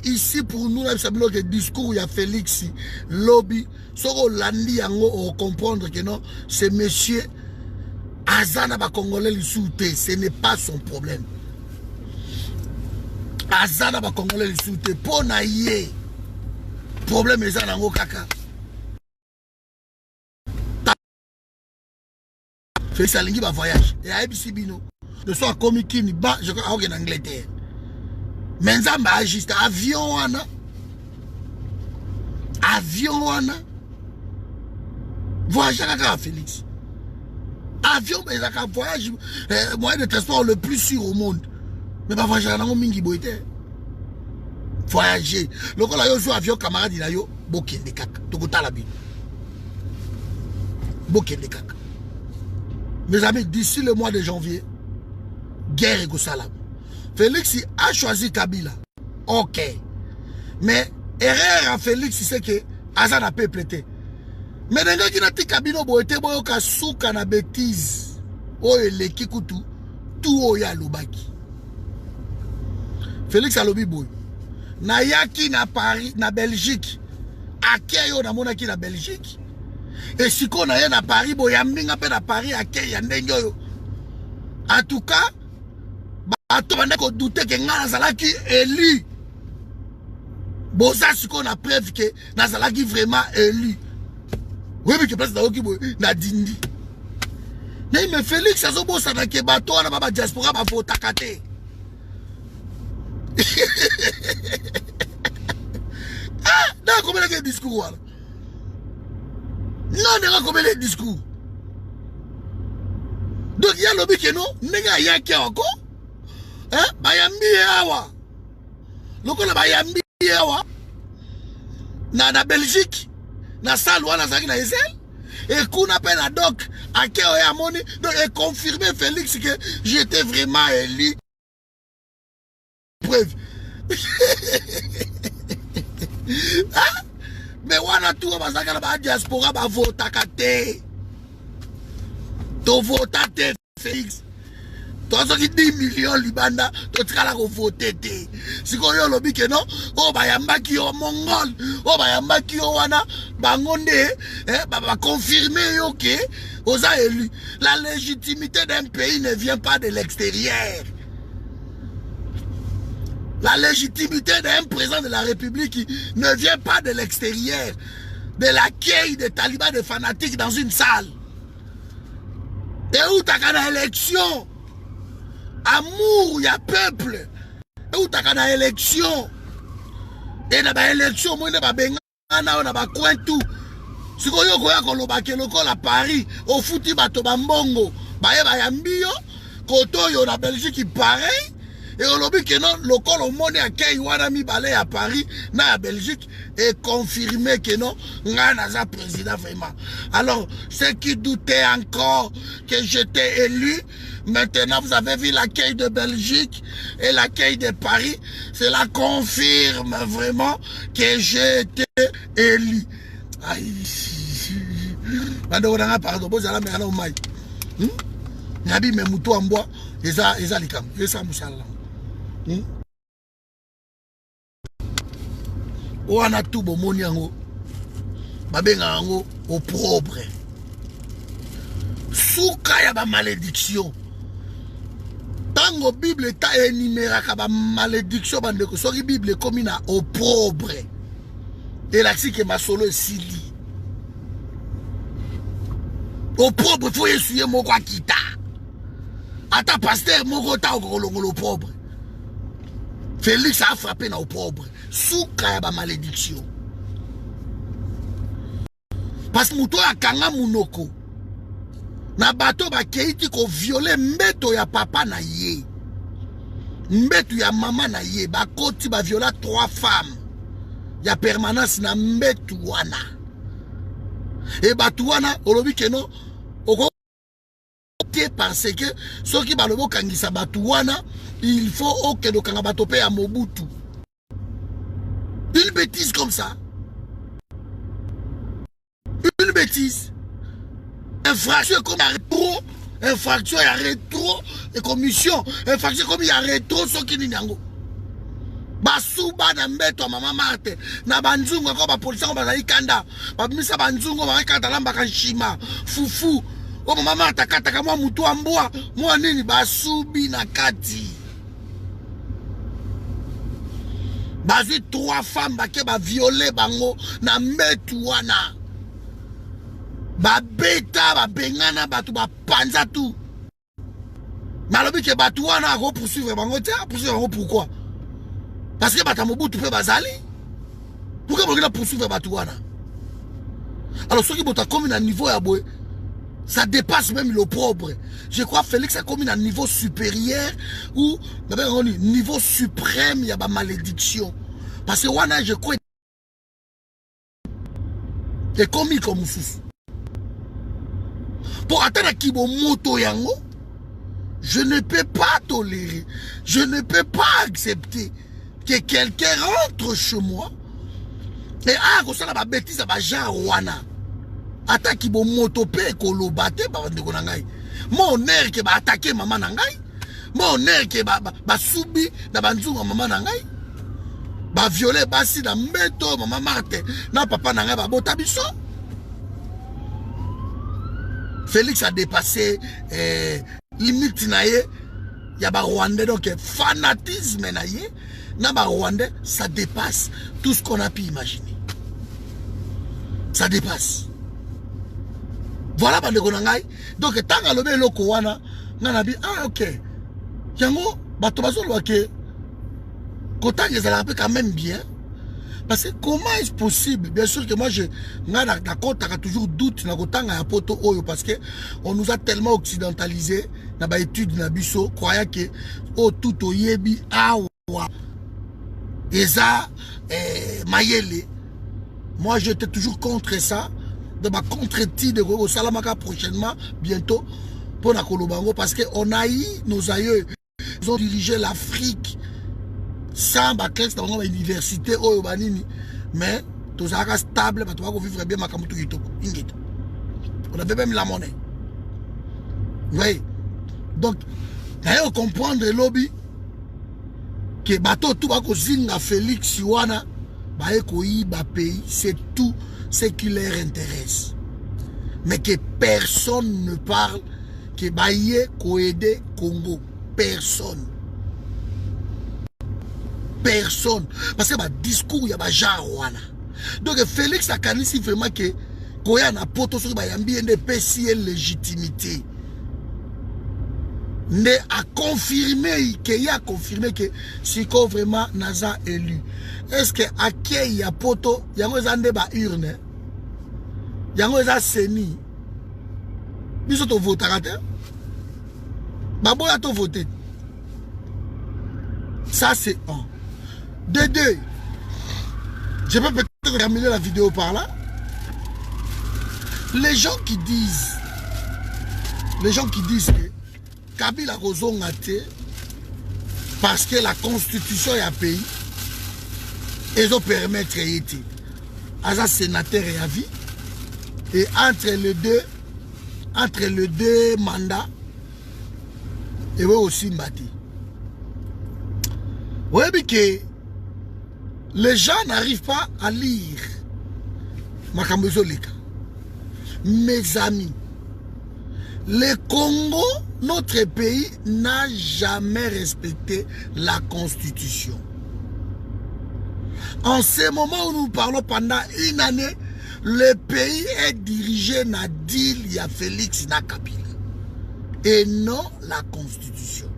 Speaker 1: Ici pour nous, le discours il y a Félix lobby, soko landi yango on comprendre que non, c'est monsieur Azana ba Congolais le souté, ce n'est pas son problème. Azana ba Congolais le souté, pona yé. Problème est ça nango kaka. Félix alingi ba voyage et a ABC bino. Le soir comme qui ni ba je crois en Angleterre. Mais ça m'a juste avion wana. Voyage kaka Félix. Avion mais ça voyage moyen de transport le plus sûr au monde. Mais pas voyager nango mingi boité. Voyager. Le ko la yo soit avion camarade na yo bokende kaka. Tokota la bi. Bokende kaka. Mes amis, d'ici le mois de janvier, guerre et Gosalam. Félix a choisi Kabila. Ok. Mais erreur à Félix, c'est que Azan a peu prêté. Mais les gens qui n'ont pas Kabila, ils ont été souka na bêtise. Oh, les kikutu. Tout oya lobaki. Félix a lobby boy. Na yaki na Paris, na Belgique. Akeyo na monaki na Belgique. Et si on a à Paris, bon, y a minga pe na Paris à Kenya ndenyo. En tout cas, bato bande ko douter que Nazalaki élu. Bon ça si qu'on a preuve que Nazalaki vraiment élu. Oui mais que place na dindi. Mais Félix azobo ça na ke bato na baba diaspora ba vota kate. Ah, dans combien de discours là? Non, on a combien de discours. Donc il y a l'objet que non, nega yaki encore. Hein? Bayambi awa. Loko la bayambi awa. Na Belgique. Na salwa na zaki na Israël. Et qu'on appelle la doc à Kéo et Amoni. Donc et confirmé Félix que j'étais vraiment élu. Preuve. Hein? Mais wana tout bazaka ba diaspora ba vota kate. To vota te Félix. Toi qui 10 millions libanda, to tikala ko voter te. Siko yo lobi ke non, o bayamba ki yo mongol, o bayamba ki yo wana bangonde ba confirmer yo ke oza élu. La légitimité d'un pays ne vient pas de l'extérieur. La légitimité d'un président de la République ne vient pas de l'extérieur, de l'accueil des talibans, des fanatiques dans une salle. Et où t'as qu'une élection, amour, il y a peuple. Et où t'as qu'une élection, et dans l'élection, moi, on a coin tout. Si on a un Paris, au foutu, Bambongo, Bayambio, Koto, la Belgique, pareil. Et on a dit que non, le col au monde à Kaywanami balé à Paris, na Belgique, et confirmé que non, Nganaza président vraiment. Alors, ceux qui doutaient encore que j'étais élu, maintenant vous avez vu l'accueil de Belgique et l'accueil de Paris, cela confirme vraiment que j'ai été élu. Aïe. Pardon, vous allez me dire, Nabi me moutou en bois, et ça likam, et ça moussala. On a tout bon moniango, babenga yango au propre. Souka ya ba malédiction. Tango Bible ta énuméraka ba malédiction bandeko soki Bible komi na opprobre. Et là si que ma solo esili. Opprobre faut essuyer moko akita. Ata pasteur moko ta okolongolo opprobre. Félix a frappé na opprobre. Souka ya ba malédiction. Parce que muto ya kanga munoko. Na bato ba keiti ko violer mbeto ya papa na ye. Mbeto ya mama na ye. Ba koti ba viola 3 femmes. Ya permanence na mbeto wana. Et batu wana, olobi keno, oko parce que ceux qui balobo kangisa batu wana, il faut que do kanga bato pe ya Mobutu. Une bêtise comme ça. Une bêtise. Infraction comme il y a rétro, infraction il y a rétro, et commission, infraction comme il y a rétro, ce qui n'y a pas. Basuba na mbeto mama Marte, na banzungu kwa ba polisi kwa bazali kanda, ba misa banzungu ba kata lamba kanshima, fufu, o mama Marte kata kama mutu ambua, mwa nini basubi na kati. Bazi 3 femmes ba ke ba violer bango na mbetu wana. Ba beta ba bengana batu ba panza tout. Malobi ke batu wana ko poursuivre bango te, poursuivre bango pourquoi? Parce que bata Mobutu pe bazali. Pourquoi vous poursuivre batu wana? Alors ceux qui bota comme un niveau ya boy, ça dépasse même l'opprobre. Je crois Félix a commis un niveau supérieur ou niveau suprême il y a ba malédiction. Parce que wana je crois est commis comme sous. Pour atteindre Kibo Moto Yango, je ne peux pas tolérer, je ne peux pas accepter que quelqu'un rentre chez moi et comme ça la bêtise à genre wana. Attaque Kibo Moto pe kolo bate ba ndeko na ngai. Mon air ke ba attaquer maman na ngai. Mon air ke ba subi na banzunga maman na ngai. Ba violer basi na mbeto maman Marte na papa na ngai ba bota biso. Félix a dépassé limite naie, il y a ba Rwandais donc fanatisme naie, na ba Rwandais ça dépasse tout ce qu'on a pu imaginer. Ça dépasse. Voilà bande konangai. Donc tant à lobé loko wana, na bi ah OK. Yango bato bazolo ke kota ezala quand même bien. Parce que comment est-ce possible? Bien sûr que moi, d'accord, tu as toujours doute parce que on nous a tellement occidentalisé dans les études na biso, croyant que tout au yebi awa eza mayele. Moi, j'étais toujours contre ça. De ma contre-ti de Gogo Salamaka prochainement, bientôt, pour la Kolobango, parce qu'on a eu nos aïeux, ils ont dirigé l'Afrique. Sans classe dans l'université au Banini, mais tous les stable, tu vas vivre bien ma kamutu kitoko. On avait même la monnaie. Vous voyez? Donc, d'ailleurs, comprendre le lobby que bateau tout va zinga Félix Wana, pays, c'est tout ce qui leur intéresse. Mais que personne ne parle que Baye Koede Congo. Personne. Personne. Parce que le discours, il y a un genre. Donc Félix a canisi vraiment que Koya na poto sur bayambi une PCL légitimité. Ne a confirmé qu'il a confirmé que Siko vraiment Naza élu. Est-ce que accueil ya poto yango zande ba urne? Yango za seni. Biso to voter te. Babo ya to voter. Ça c'est un. De deux, je peux peut-être terminer la vidéo par là. Les gens qui disent que Kabila Rozongate, parce que la constitution est un pays, ils ont permis de créer un sénateur et à vie, et entre les deux mandats, ils vont aussi battre. Vous voyez que les gens n'arrivent pas à lire Makambozolika. Mes amis, Le Congo, notre pays, n'a jamais respecté la Constitution. En ce moment où nous parlons, pendant une année, le pays est dirigé na deal ya Félix na Kabila. Et non la Constitution.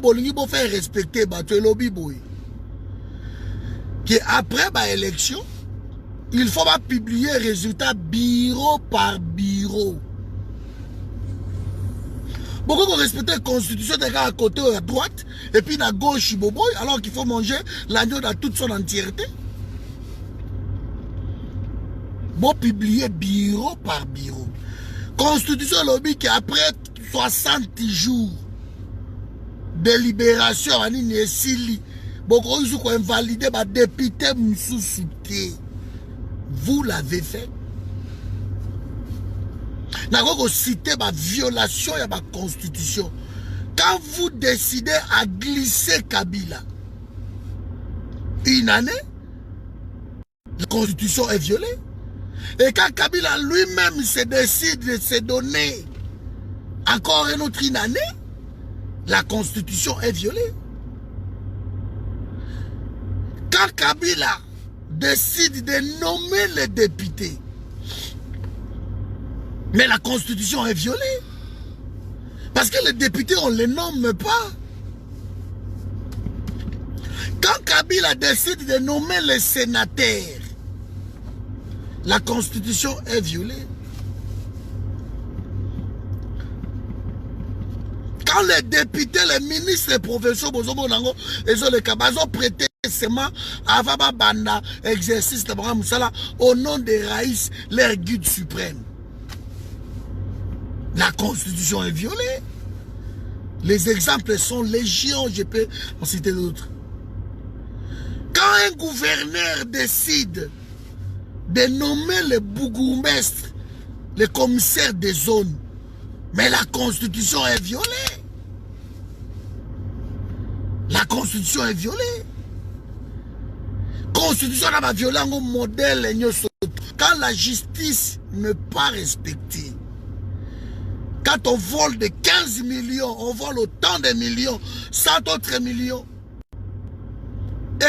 Speaker 1: Il faut faire respecter le lobby boy. Que après l'élection, il faut publier les résultats bureau par bureau. Beaucoup vont respecter la constitution des gars à côté ou à droite, et puis à gauche, alors qu'il faut manger l'agneau dans toute son entièreté. Bon, publier bureau par bureau. Constitution lobby qui après 60 jours de libération, beaucoup ont invalidé ma député Moussoussouté. Vous l'avez fait. Vous cité ma violation de ma constitution. Quand vous décidez à glisser Kabila une année, la constitution est violée. Et quand Kabila lui-même se décide de se donner encore une autre année, la constitution est violée. Quand Kabila décide de nommer les députés, mais la constitution est violée. Parce que les députés, on ne les nomme pas. Quand Kabila décide de nommer les sénateurs, la constitution est violée. Quand les députés, les ministres, les professeurs, ils ont prêté serment avant banda exercice de Moussala au nom de Raïs, leur guide suprême. La constitution est violée. Les exemples sont légion, je peux en citer d'autres. Quand un gouverneur décide de nommer le bourgmestre, le commissaire des zones, mais la constitution est violée. La constitution est violée. Constitution n'a pas violé un modèle. Quand la justice n'est pas respectée, quand on vole de 15 millions, on vole autant de millions, 100 autres millions,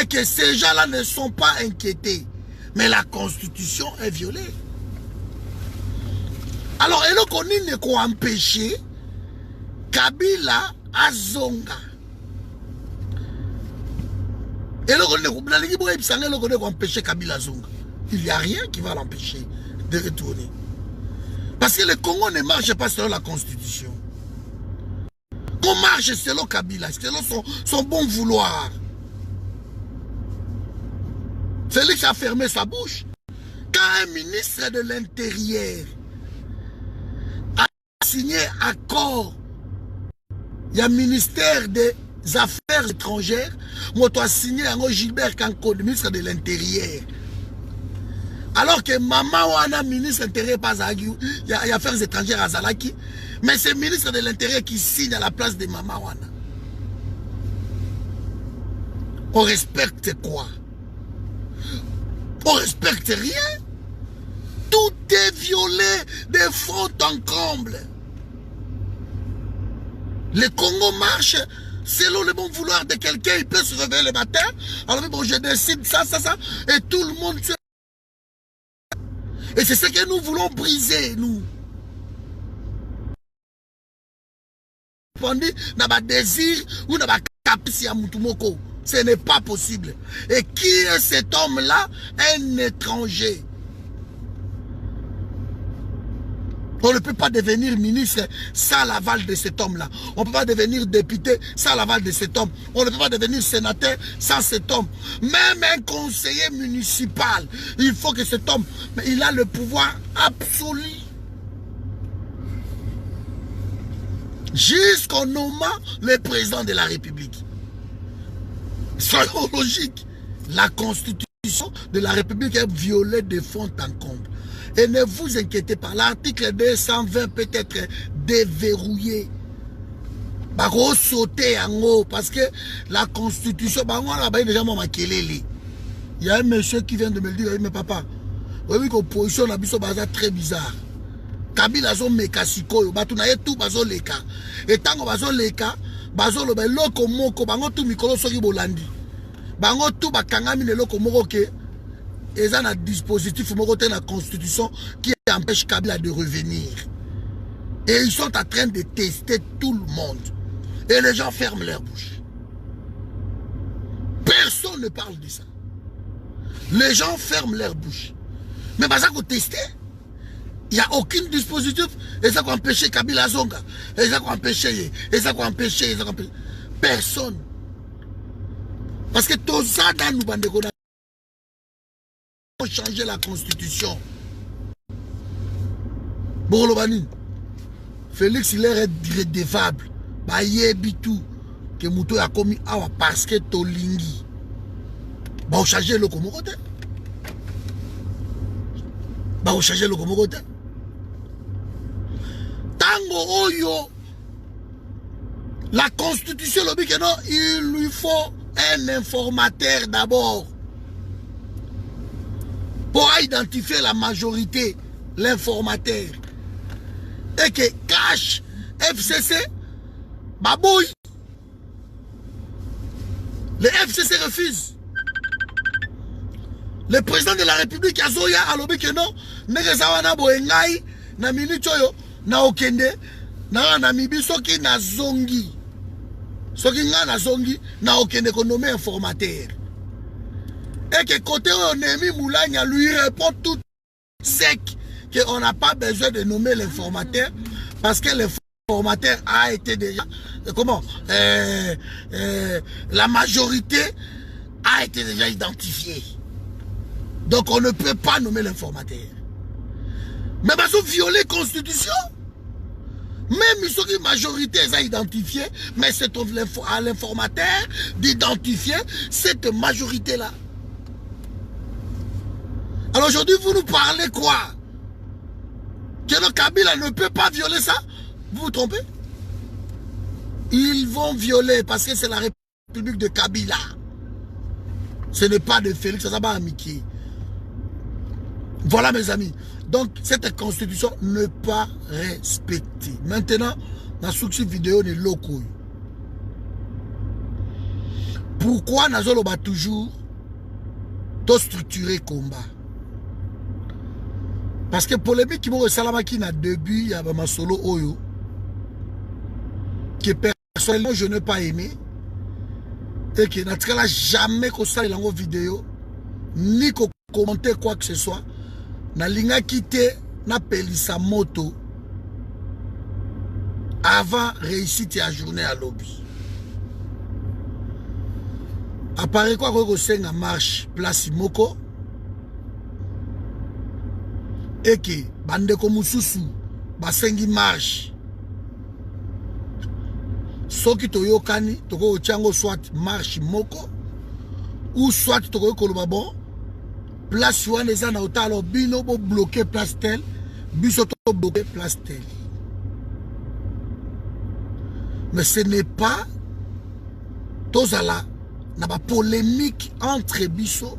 Speaker 1: et que ces gens-là ne sont pas inquiétés, mais la constitution est violée. Alors, et le Koni ne peut empêcher Kabila Azonga. Et le Koni ne peut empêcher Kabila Azonga. Il n'y a rien qui va l'empêcher de retourner. Parce que le Congo ne marche pas selon la constitution. On marche selon Kabila, selon son bon vouloir. Félix a fermé sa bouche. Quand un ministre de l'Intérieur a signé accord, il y a un ministère des Affaires étrangères, moi tu as signé un Gilbert Kanko, le ministre de l'Intérieur. Alors que maman wana ministre de l'Intérieur pas il y a Affaires étrangères à Zalaki, mais c'est le ministre de l'Intérieur qui signe à la place de maman wana. On respecte quoi? On respecte rien. Tout est violé de fond en comble. Le Congo marche selon le bon vouloir de quelqu'un. Il peut se réveiller le matin. Alors bon, je décide ça. Et tout le monde se... Et c'est ce que nous voulons briser, nous. N'a pas désir ou n'a pas caprice à Moutoumoko. Ce n'est pas possible. Et qui est cet homme-là? Un étranger. On ne peut pas devenir ministre sans l'aval de cet homme-là. On ne peut pas devenir député sans l'aval de cet homme. On ne peut pas devenir sénateur sans cet homme. Même un conseiller municipal, il faut que cet homme, il a le pouvoir absolu. Jusqu'au nommant le président de la République. Soyons logiques. La constitution de la République est violée de fond en comble. Et ne vous inquiétez pas, l'article 220 peut être déverrouillé. Sauter en haut, parce que la constitution, il y a un monsieur qui vient de me le dire, mais papa, Oui, l'opposition a très bizarre. Kabila zo meka sikoyo, batu na ye tout bazo leka. Et tango bazo leka, bazo lo ba loko moko, bango tout mikolo soki bolandi. Bango tout bakangami ne loko moko ke, eza na dispositif moko te na constitution qui empêche Kabila de revenir. Et ils sont en train de tester tout le monde. Et les gens ferment leur bouche. Personne ne parle de ça. Les gens ferment leur bouche. Mais parce qu'on testé, il n'y a aucun dispositif. Et ça qu'on empêche Kabila Zonga. Et ça qu'on empêche. Et ça qu'on empêche. Personne. Parce que tout ça dans nous bandes on a changé la constitution. Bon, Félix, il est redevable. Bah, yebitou. Que Mouto a commis awa parce que Tolingi. Bah, on change le comorote. Bah, on change le comorote. Tango Oyo. La constitution, le dit que non, il lui faut un informateur d'abord. Pour identifier la majorité, l'informateur. Et que cache FCC, babouille. Le FCC refuse. Le président de la République Azoya a lobby que non, Negezawana Boengai, na Minichoyo, na Okende, na Namibi, soki na Zongi. Soki na Zongi, na Okende qu'on nomme informateur. Et que côté Onemi Moulagna lui répond tout sec qu'on n'a pas besoin de nommer l'informateur parce que l'informateur a été déjà, comment, la majorité a été déjà identifiée. Donc on ne peut pas nommer l'informateur. Mais parce que violer la constitution, même si la majorité est identifiée, mais c'est à l'informateur d'identifier cette majorité-là. Alors aujourd'hui, vous nous parlez quoi? Que le Kabila ne peut pas violer ça? Vous vous trompez? Ils vont violer parce que c'est la République de Kabila. Ce n'est pas de Félix Azaba Amiki. Voilà mes amis. Donc cette constitution ne pas respectée. Maintenant, dans cette vidéo de locaux. Pourquoi Nazolo va toujours structurer combat? Parce que polémique qui m'a salamaki na début, il y a ma solo oyo que personnellement je n'ai pas aimé et que n'a jamais qu'on ça lango vidéo ni qu'on commenter quoi que ce soit na linga quitté na pelisa moto avant réussite à journée à lobby. Apparaît quoi qu'on senga marche place Moko et que bandeko mususu basengi marche soki toyokani toko ochango soit marche moko ou soit toko koloba bon place wana eza na otalo bino bo bloquer place tel biso to bloquer place tel. Mais ce n'est pas tozala na ba polémique entre biso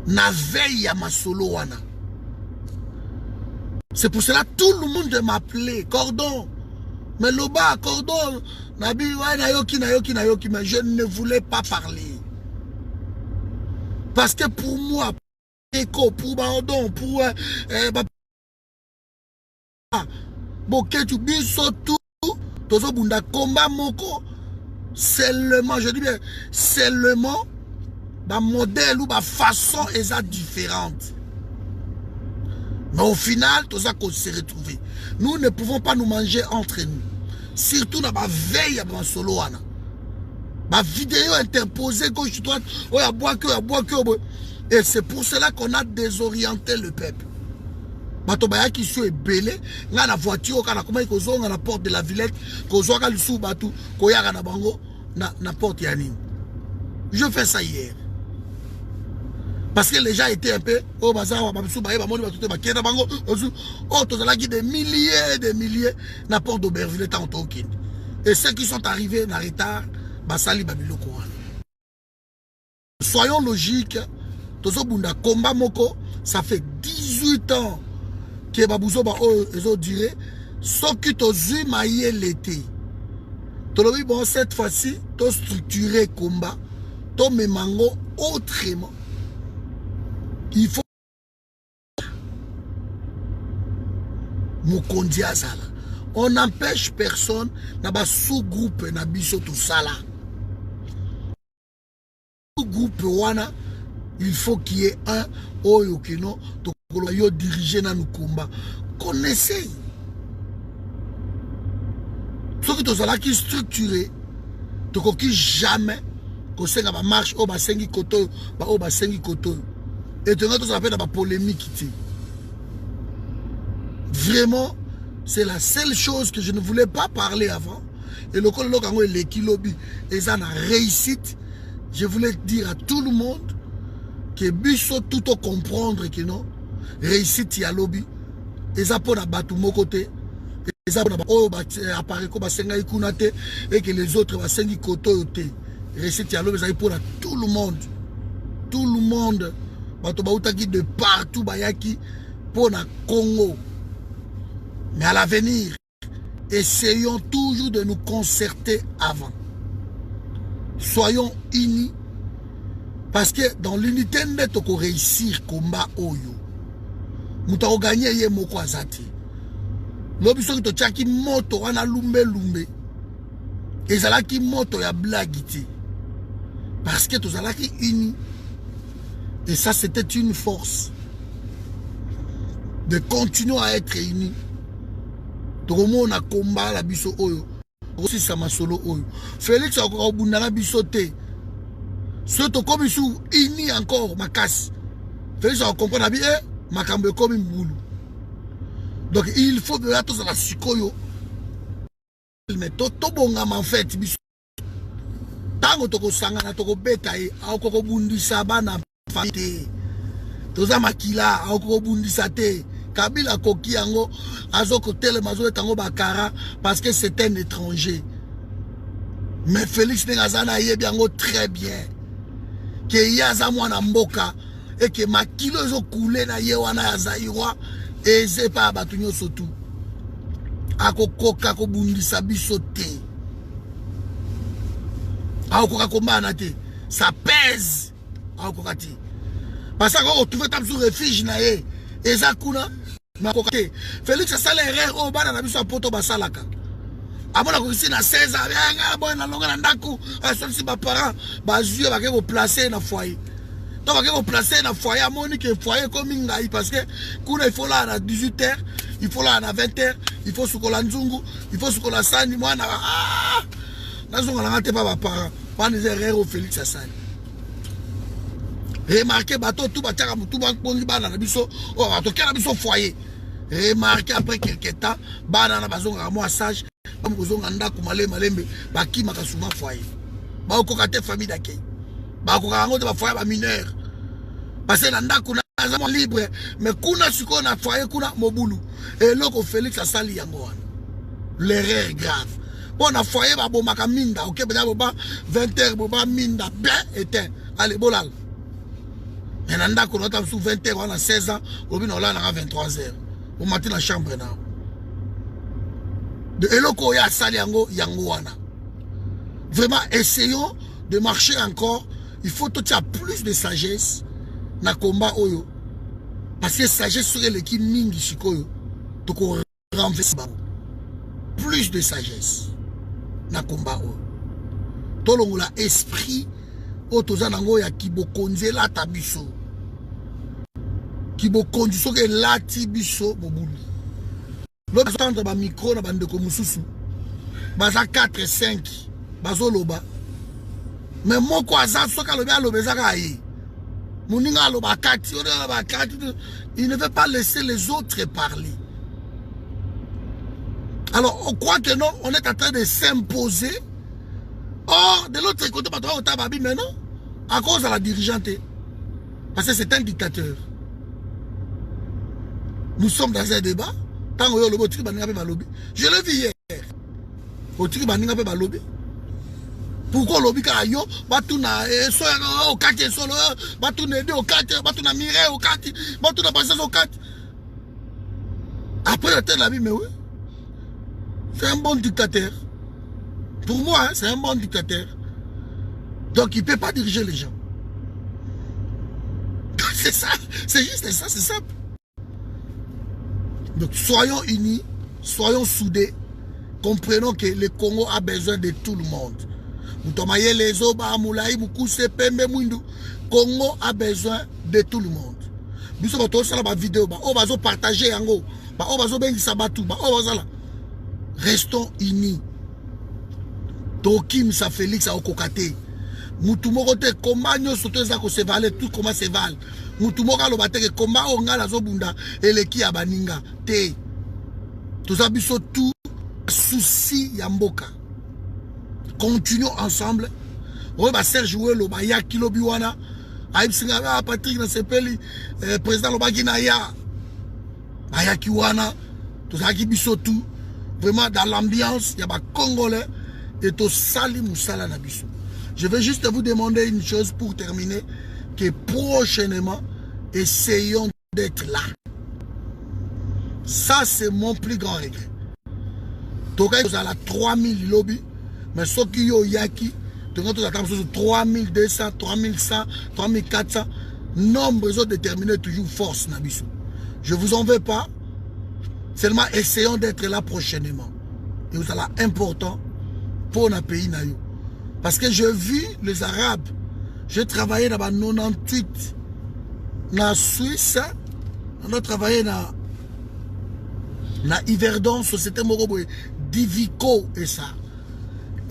Speaker 1: na veille à ma solo wana. C'est pour cela tout le monde m'appelait Cordon. Mais Loba, Cordon, Nabi, nayoki, mais je ne voulais pas parler. Parce que pour moi, pour Bandon, pour Boketu, Biso, tout, Tozo Bunda, Komba Moko, seulement, je dis bien, seulement, ma modèle ou ma façon est différente. Mais au final, tout ça qu'on s'est retrouvé. Nous ne pouvons pas nous manger entre nous. Surtout dans ma veille à ma solo. Ma vidéo interposée gauche droite. Et c'est pour cela qu'on a désorienté le peuple. Batobaya qui sont belé, nga la voiture, kana comment ils ont à la porte de la Villette, qu'on soit à l'issou batu, qu'on y a na bango, na porte yanine. Je fais ça hier. Parce que les gens étaient un peu, oh bazar, oh des milliers, na porte d'Aubervilliers en token. Et ceux qui sont arrivés en retard, basali babilo. Soyons logiques, Tozo bunda combat moko, ça fait 18 ans que babouzo ba ezo dire ce qui tozu maye l'été. Tolobi bon cette fois-ci, to structurer combat, to memango autrement. Il faut Mokondi azala. On n'empêche personne na ba sous-groupe na biso tout ça là. Sous-groupe wana, il faut qu'il y ait un oyo kino to yo diriger na nous combat. Connaissez. Ce qui tozala qui structuré, to koki jamais ko senga ba marche o ba sengi koto, ba o ba sengi koto. Et tu as fait la polémique. Vraiment, c'est la seule chose que je ne voulais pas parler avant. Et le colloque en l'équipe lobby, et ça a réussite. Je voulais dire à tout le monde que biso tout au comprendre que non, réussite y a lobby. Et ça pour la battre mon côté. Et ça pour la apparaître comme senga ikunate et que les autres va sengi koto yote. Réussite y a lobby, ça pour tout le monde. Tout le monde. De partout bayaki pour le Congo. Mais à l'avenir, essayons toujours de nous concerter avant. Soyons unis. Parce que dans l'unité, nous devons réussir le combat. Nous devons gagner les mots. L'objet de qui moto, on a lumbe. Et ça qui moto, ya blagité. Parce que nous sommes unis. Et ça, c'était une force de continuer à être unis. Donc, on a combat la biso oyo. Aussi, ça m'a solo oyo. Félix a encore au la biso te. Surtout comme ils sont unis encore, ma casse. Félix a compris la vie, ma cambe comme une boule. Donc, il faut que la tous à la sikoyo. Mais tout bon en fait, biso. Tango toko sangana toko betaye, a encore bundisa bana. Toza makila akobundisa te Kabila koki yango azoko tele mazo tango bakara parce que c'est un étranger. Mais Félix Nengazana yebi yango très bien que yaza mwana mboka et que makilo zo coulé na ye wana ya Zaïrois et c'est pas batunyo sotu akokoka kobundisa biso te akokoka kombana te ça pèse. Parce qu'on retrouve tam sur refuge na ye ezakuna na kokate Félix ça l'erreur au bana na biso poto basalaka amona ko ici na 16 ans nga boy na longa na ndaku asonsi ba parents ba zuye ba ke ko placer na foyer donc ba ke ko placer na foyer amoni que foyer comme ngai parce que kuna il faut là à 18h il faut là à 20h il faut sukola nzungu il faut sukola sani mwana na zonga na ngate pas ba parents pas des erreurs au Félix ça. Remarquez, bateau tout bâtard, tout banque bana na biso, oh bateau qui a biso foyer. Remarquez après quelques temps, bana na bazon ramo sage, comme bazon anda kumale malembe, baki maka souvent foyer. Ba ko kate famille d'accueil. Ba ko rango de ba foyer ba mineur. Parce que nanda kuna zamo libre, mais kuna siko na foyer kuna mobulu. Et loko Félix a sali yango wana. L'erreur grave. Bon na foyer ba bo maka minda, OK ba 20h boba minda bien éteint. Allez bolal. Mais nanda qu'on a sous 20h, on a 16 ans, on a 23h. On matin dans la chambre. De eloko ya sali yango wana. Vraiment, essayons de marcher encore. Il faut tout ça plus de sagesse na combat oyo. Parce que sagesse serait l'équipe mingi sikoyo. Donc on renverse plus de sagesse na combat oyo. Tolongo la esprit otozanango ya kibokonze la tabiso. Kibo condition que la tibiso bobulu. L'autre entendre ba micro na bande ko mususu. Baza 4 5 bazoloba. Mais moko aza soka lobi alobe zaka yi. Muninga aloba kati, aloba kati. Il ne veut pas laisser les autres parler. Alors on croit que non, on est en train de s'imposer. Or de l'autre côté on tababi maintenant à cause de la dirigeante. Parce que c'est un dictateur. Nous sommes dans un débat. Tant que je l'ai vu hier. Au tri baninga pe balobi. Pourquoi l'obika yo batuna so au kati solo batuna de au kati batuna mire au kati batuna passer au kati. Après la tête la vie mais oui. C'est un bon dictateur. Pour moi, hein, c'est un bon dictateur. Donc il ne peut pas diriger les gens. C'est ça, c'est juste ça, c'est simple. Donc soyons unis, soyons soudés, comprenons que le Congo a besoin de tout le monde. Congo a besoin de tout le monde. Restons unis. Tokim sa Félix a okokate. Mutumoko te komba nyoso to ezako se vale tout comment se vale. Mutumoko lo bateke komba onga la zobunda eleki ya baninga te. Toza biso tout souci ya mboka. Continuons ensemble. Ouais ba Serge Ouelo ba ya kilobi wana. Aïb Singa Patrick na sepeli président Lobaki na ya. Ba ya kiwana. Toza ki biso tout. Vraiment dans l'ambiance, il y a des Congolais et tout sali moussala nabiso. Je vais juste vous demander une chose pour terminer, que prochainement, essayons d'être là. Ça, c'est mon plus grand regret. Toka vous avez 3000 lobbies, mais ceux qui ont yaki, toka attend sur 3200, 3100, 3400, nombre déterminés toujours force nabiso. Je vous en veux pas. Seulement essayons d'être là prochainement. Et vous allez important pour notre pays. Parce que je vis les Arabes. J'ai travaillé dans 98 en Suisse. On a travaillé dans Yverdon, Société Moroboé, Divico et ça.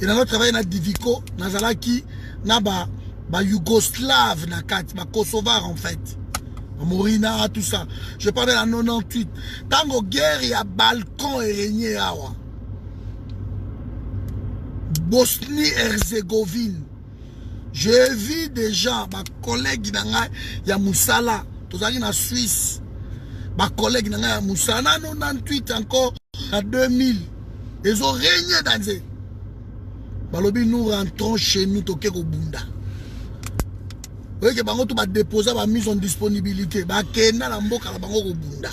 Speaker 1: Et on a travaillé dans Divico, dans Zalaki, dans Yougoslave, dans Kosovar en fait. Morina, tout ça. Je parlais en 98. Dans la guerre, il y a balcon et régné awa. Bosnie-Herzégovine. J'ai vu des gens, ma collègue, il y a Moussala, tout ça, en Suisse. Ma collègue, il y a Moussala, en 98 encore, en 2000. Ils ont régné dans ces. Balobi, nous rentrons chez nous, au Bunda. Vous voyez que tu vas déposer la mise en disponibilité. Kena la mboka la bango bunda.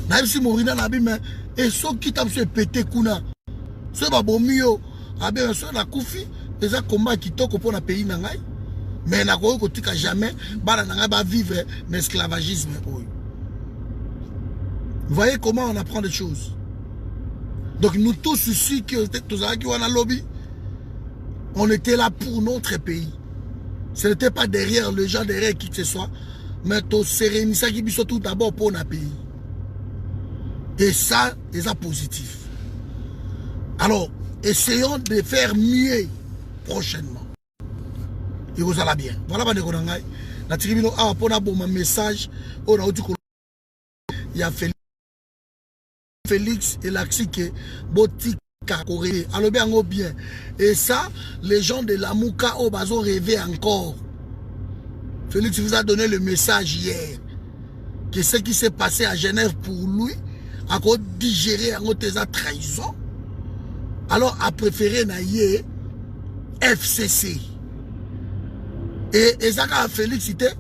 Speaker 1: Même si Morina n'a pas mais et ceux qui t'ont fait péter kuna. Ceux ba bomio abe ceux la koufi les a combat qui toko pour la pays nangai. Mais na ko ko tika jamais bana nanga ba vivre l'esclavagisme. Vous voyez comment on apprend des choses. Donc nous tous ici qui tous qui on a lobby on était là pour notre pays. Ce n'était pas derrière les gens, derrière qui que ce soit, mais tu sérénissais qui sont tout d'abord pour notre pays. Et ça, c'est positif. Alors, essayons de faire mieux prochainement. Et vous allez bien. Voilà, mon message. Il y a Félix et Laxike, Botique. Alors bien. Et ça, les gens de la Mouka ont rêvé encore. Félix vous a donné le message hier. Que ce qui s'est passé à Genève pour lui, a digéré en sa trahison. Alors a préféré naïe FCC. Et ça a Félix était.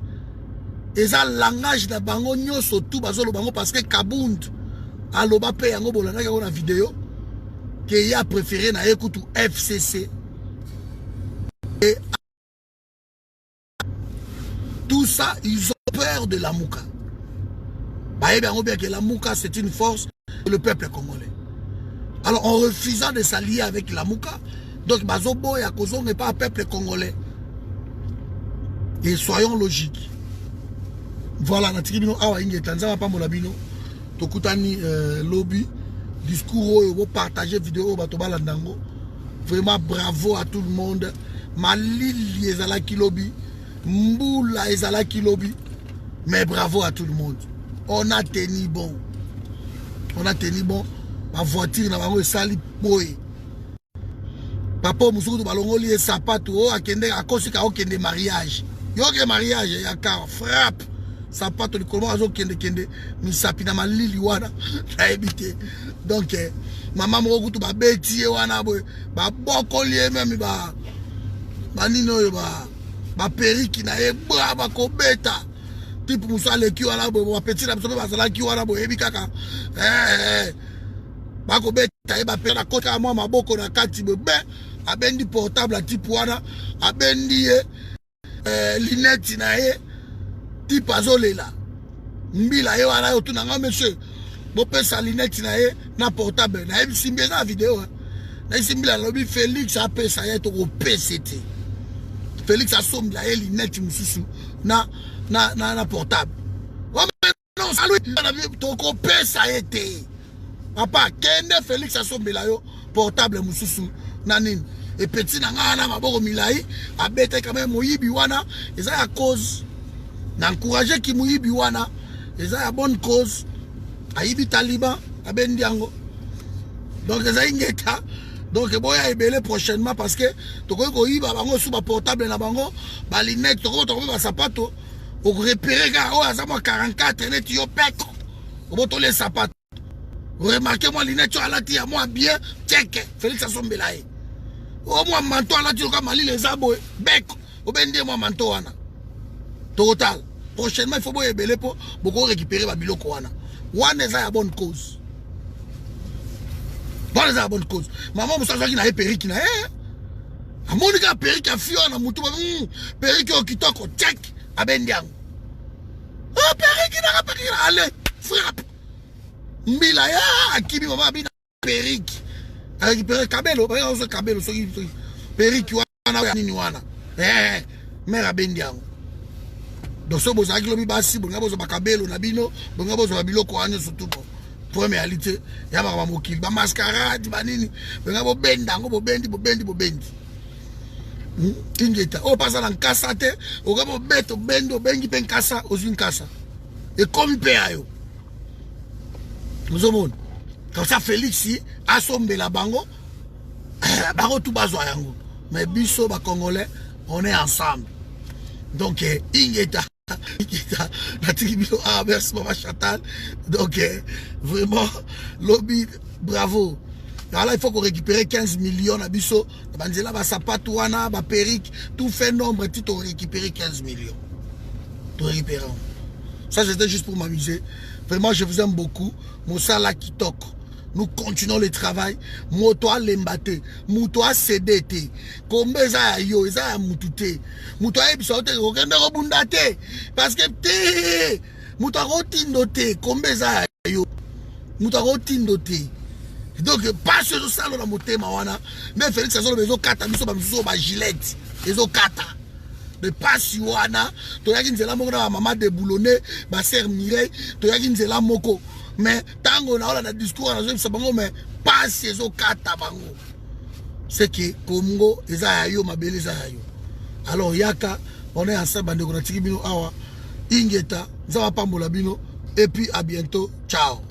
Speaker 1: Et ça langage de bango nyoso tout bazolo bango parce que Kabound a loba pe yango bolana yango na vidéo. Qu'il a préféré na écouter FCC et tout ça ils ont peur de la Mouka. Bah bien que la Mouka c'est une force de le peuple congolais. Alors en refusant de s'allier avec la Mouka, donc Bazobo et Akozo n'est pas un peuple congolais. Et soyons logiques. Voilà, na tikibino awa inge Tanzania pa molabino tokutani lobby. Discours, vous partagez vidéo, vraiment bravo à tout le monde. Malil ezala kilobi, Mboula ezala kilobi, mais bravo à tout le monde. On a tenu bon. On a tenu bon. Ma voiture n'a pas sali boy. Papa musuku balongoli et sapato akende akosika okende mariage. Yoke mariage yaka frappe. Sapato likolo azo kende misapi na malili wana na ebité. Donc maman moko kutu ba beti wana boy ba bokoli même ba banino yo ba periki na ye ba ko beta type musa le ki wala bo petit na biso ba sala ki wala bo ebi kaka ba ko beta e ba pera kota mo maboko na kati be abendi portable type wana abendi linette na ye type azolela mbila ye wana yo tunanga monsieur bo pesa linette na ye na portable na ye simbi na vidéo na simbi la lobby Félix a pesa ye to ko PCT Félix a sombi la ye linette mususu na portable non salut to ko pesa ye te papa kende Félix a sombi la yo portable mususu na nini et petit na ngana maboko milai abete quand même moyibi wana eza ya cause na encourager ki moyibi wana eza ya bonne cause ayibi taliban abendi yango donc eza ingeta donc boya ebele prochainement parce que toko ko yiba bango sous ba portable na bango ba linette toko ba sapato au repérer ga o azama 44 net yo peko oboto les sapato remarquez moi linette yo alati ya moi bien check Félix Asombelaye o moi manto alati yo kama les abo beko obende moi manto wana total prochainement il faut boya ebele po boko récupérer ba biloko wana one eza ya bonne cause. Bonne eza ya bonne cause. Maman musa zaki na ye periki na ye. Amonika periki a fio na mutu periki o kitoko check abendi yango. Oh periki na periki allez frappe. Mbila ya akibi mama bina periki. Récupérer kabelo, ba yo kabelo so periki wana nini wana. Mera abendi yango. Donc so bozaki lobi basi bonga bozo bakabelo na bino bonga bozo babiloko anya surtout pour réalité ya ba mokili ba mascarade ba nini bonga bo benda ngo bo bendi ingeta o pasa na nkasa te o ga bo beto bendo bengi pen kasa ozin kasa et comme pe ayo nous omon comme ça Félix asombela bango bango tout bazwa yango mais biso ba congolais on est ensemble donc ingeta merci Maman Chantal. Donc vraiment lobby bravo. Alors là il faut qu'on récupère 15 millions à biso. Banzela ba sapato wana ba perruque tout fait nombre tout on récupérer 15 millions. Tout récupérer. Ça c'était juste pour m'amuser. Vraiment je vous aime beaucoup. Mosala Kitoko. Nous continuons le travail. Moto lembate, moto CDT. Kombe za yo, za mutute. Moto ebisote okende robundate parce que te moto rotindote, kombe za yo. Moto rotindote. Donc pas ce salon na motema wana. Mais Félix azolo bezo kata biso ba misuso ba gilette. Ezo kata. De pasi wana, to yaki nzela moko na maman de boulonné, ba sœur Mireille, to yaki nzela moko. Mais tango na ola na discours na zo bango mais pas ces okata bango c'est que Congo eza yo mabele eza yo alors yaka on est ensemble bande ko na tiki bino awa ingeta nzaba pambola bino et puis à bientôt ciao.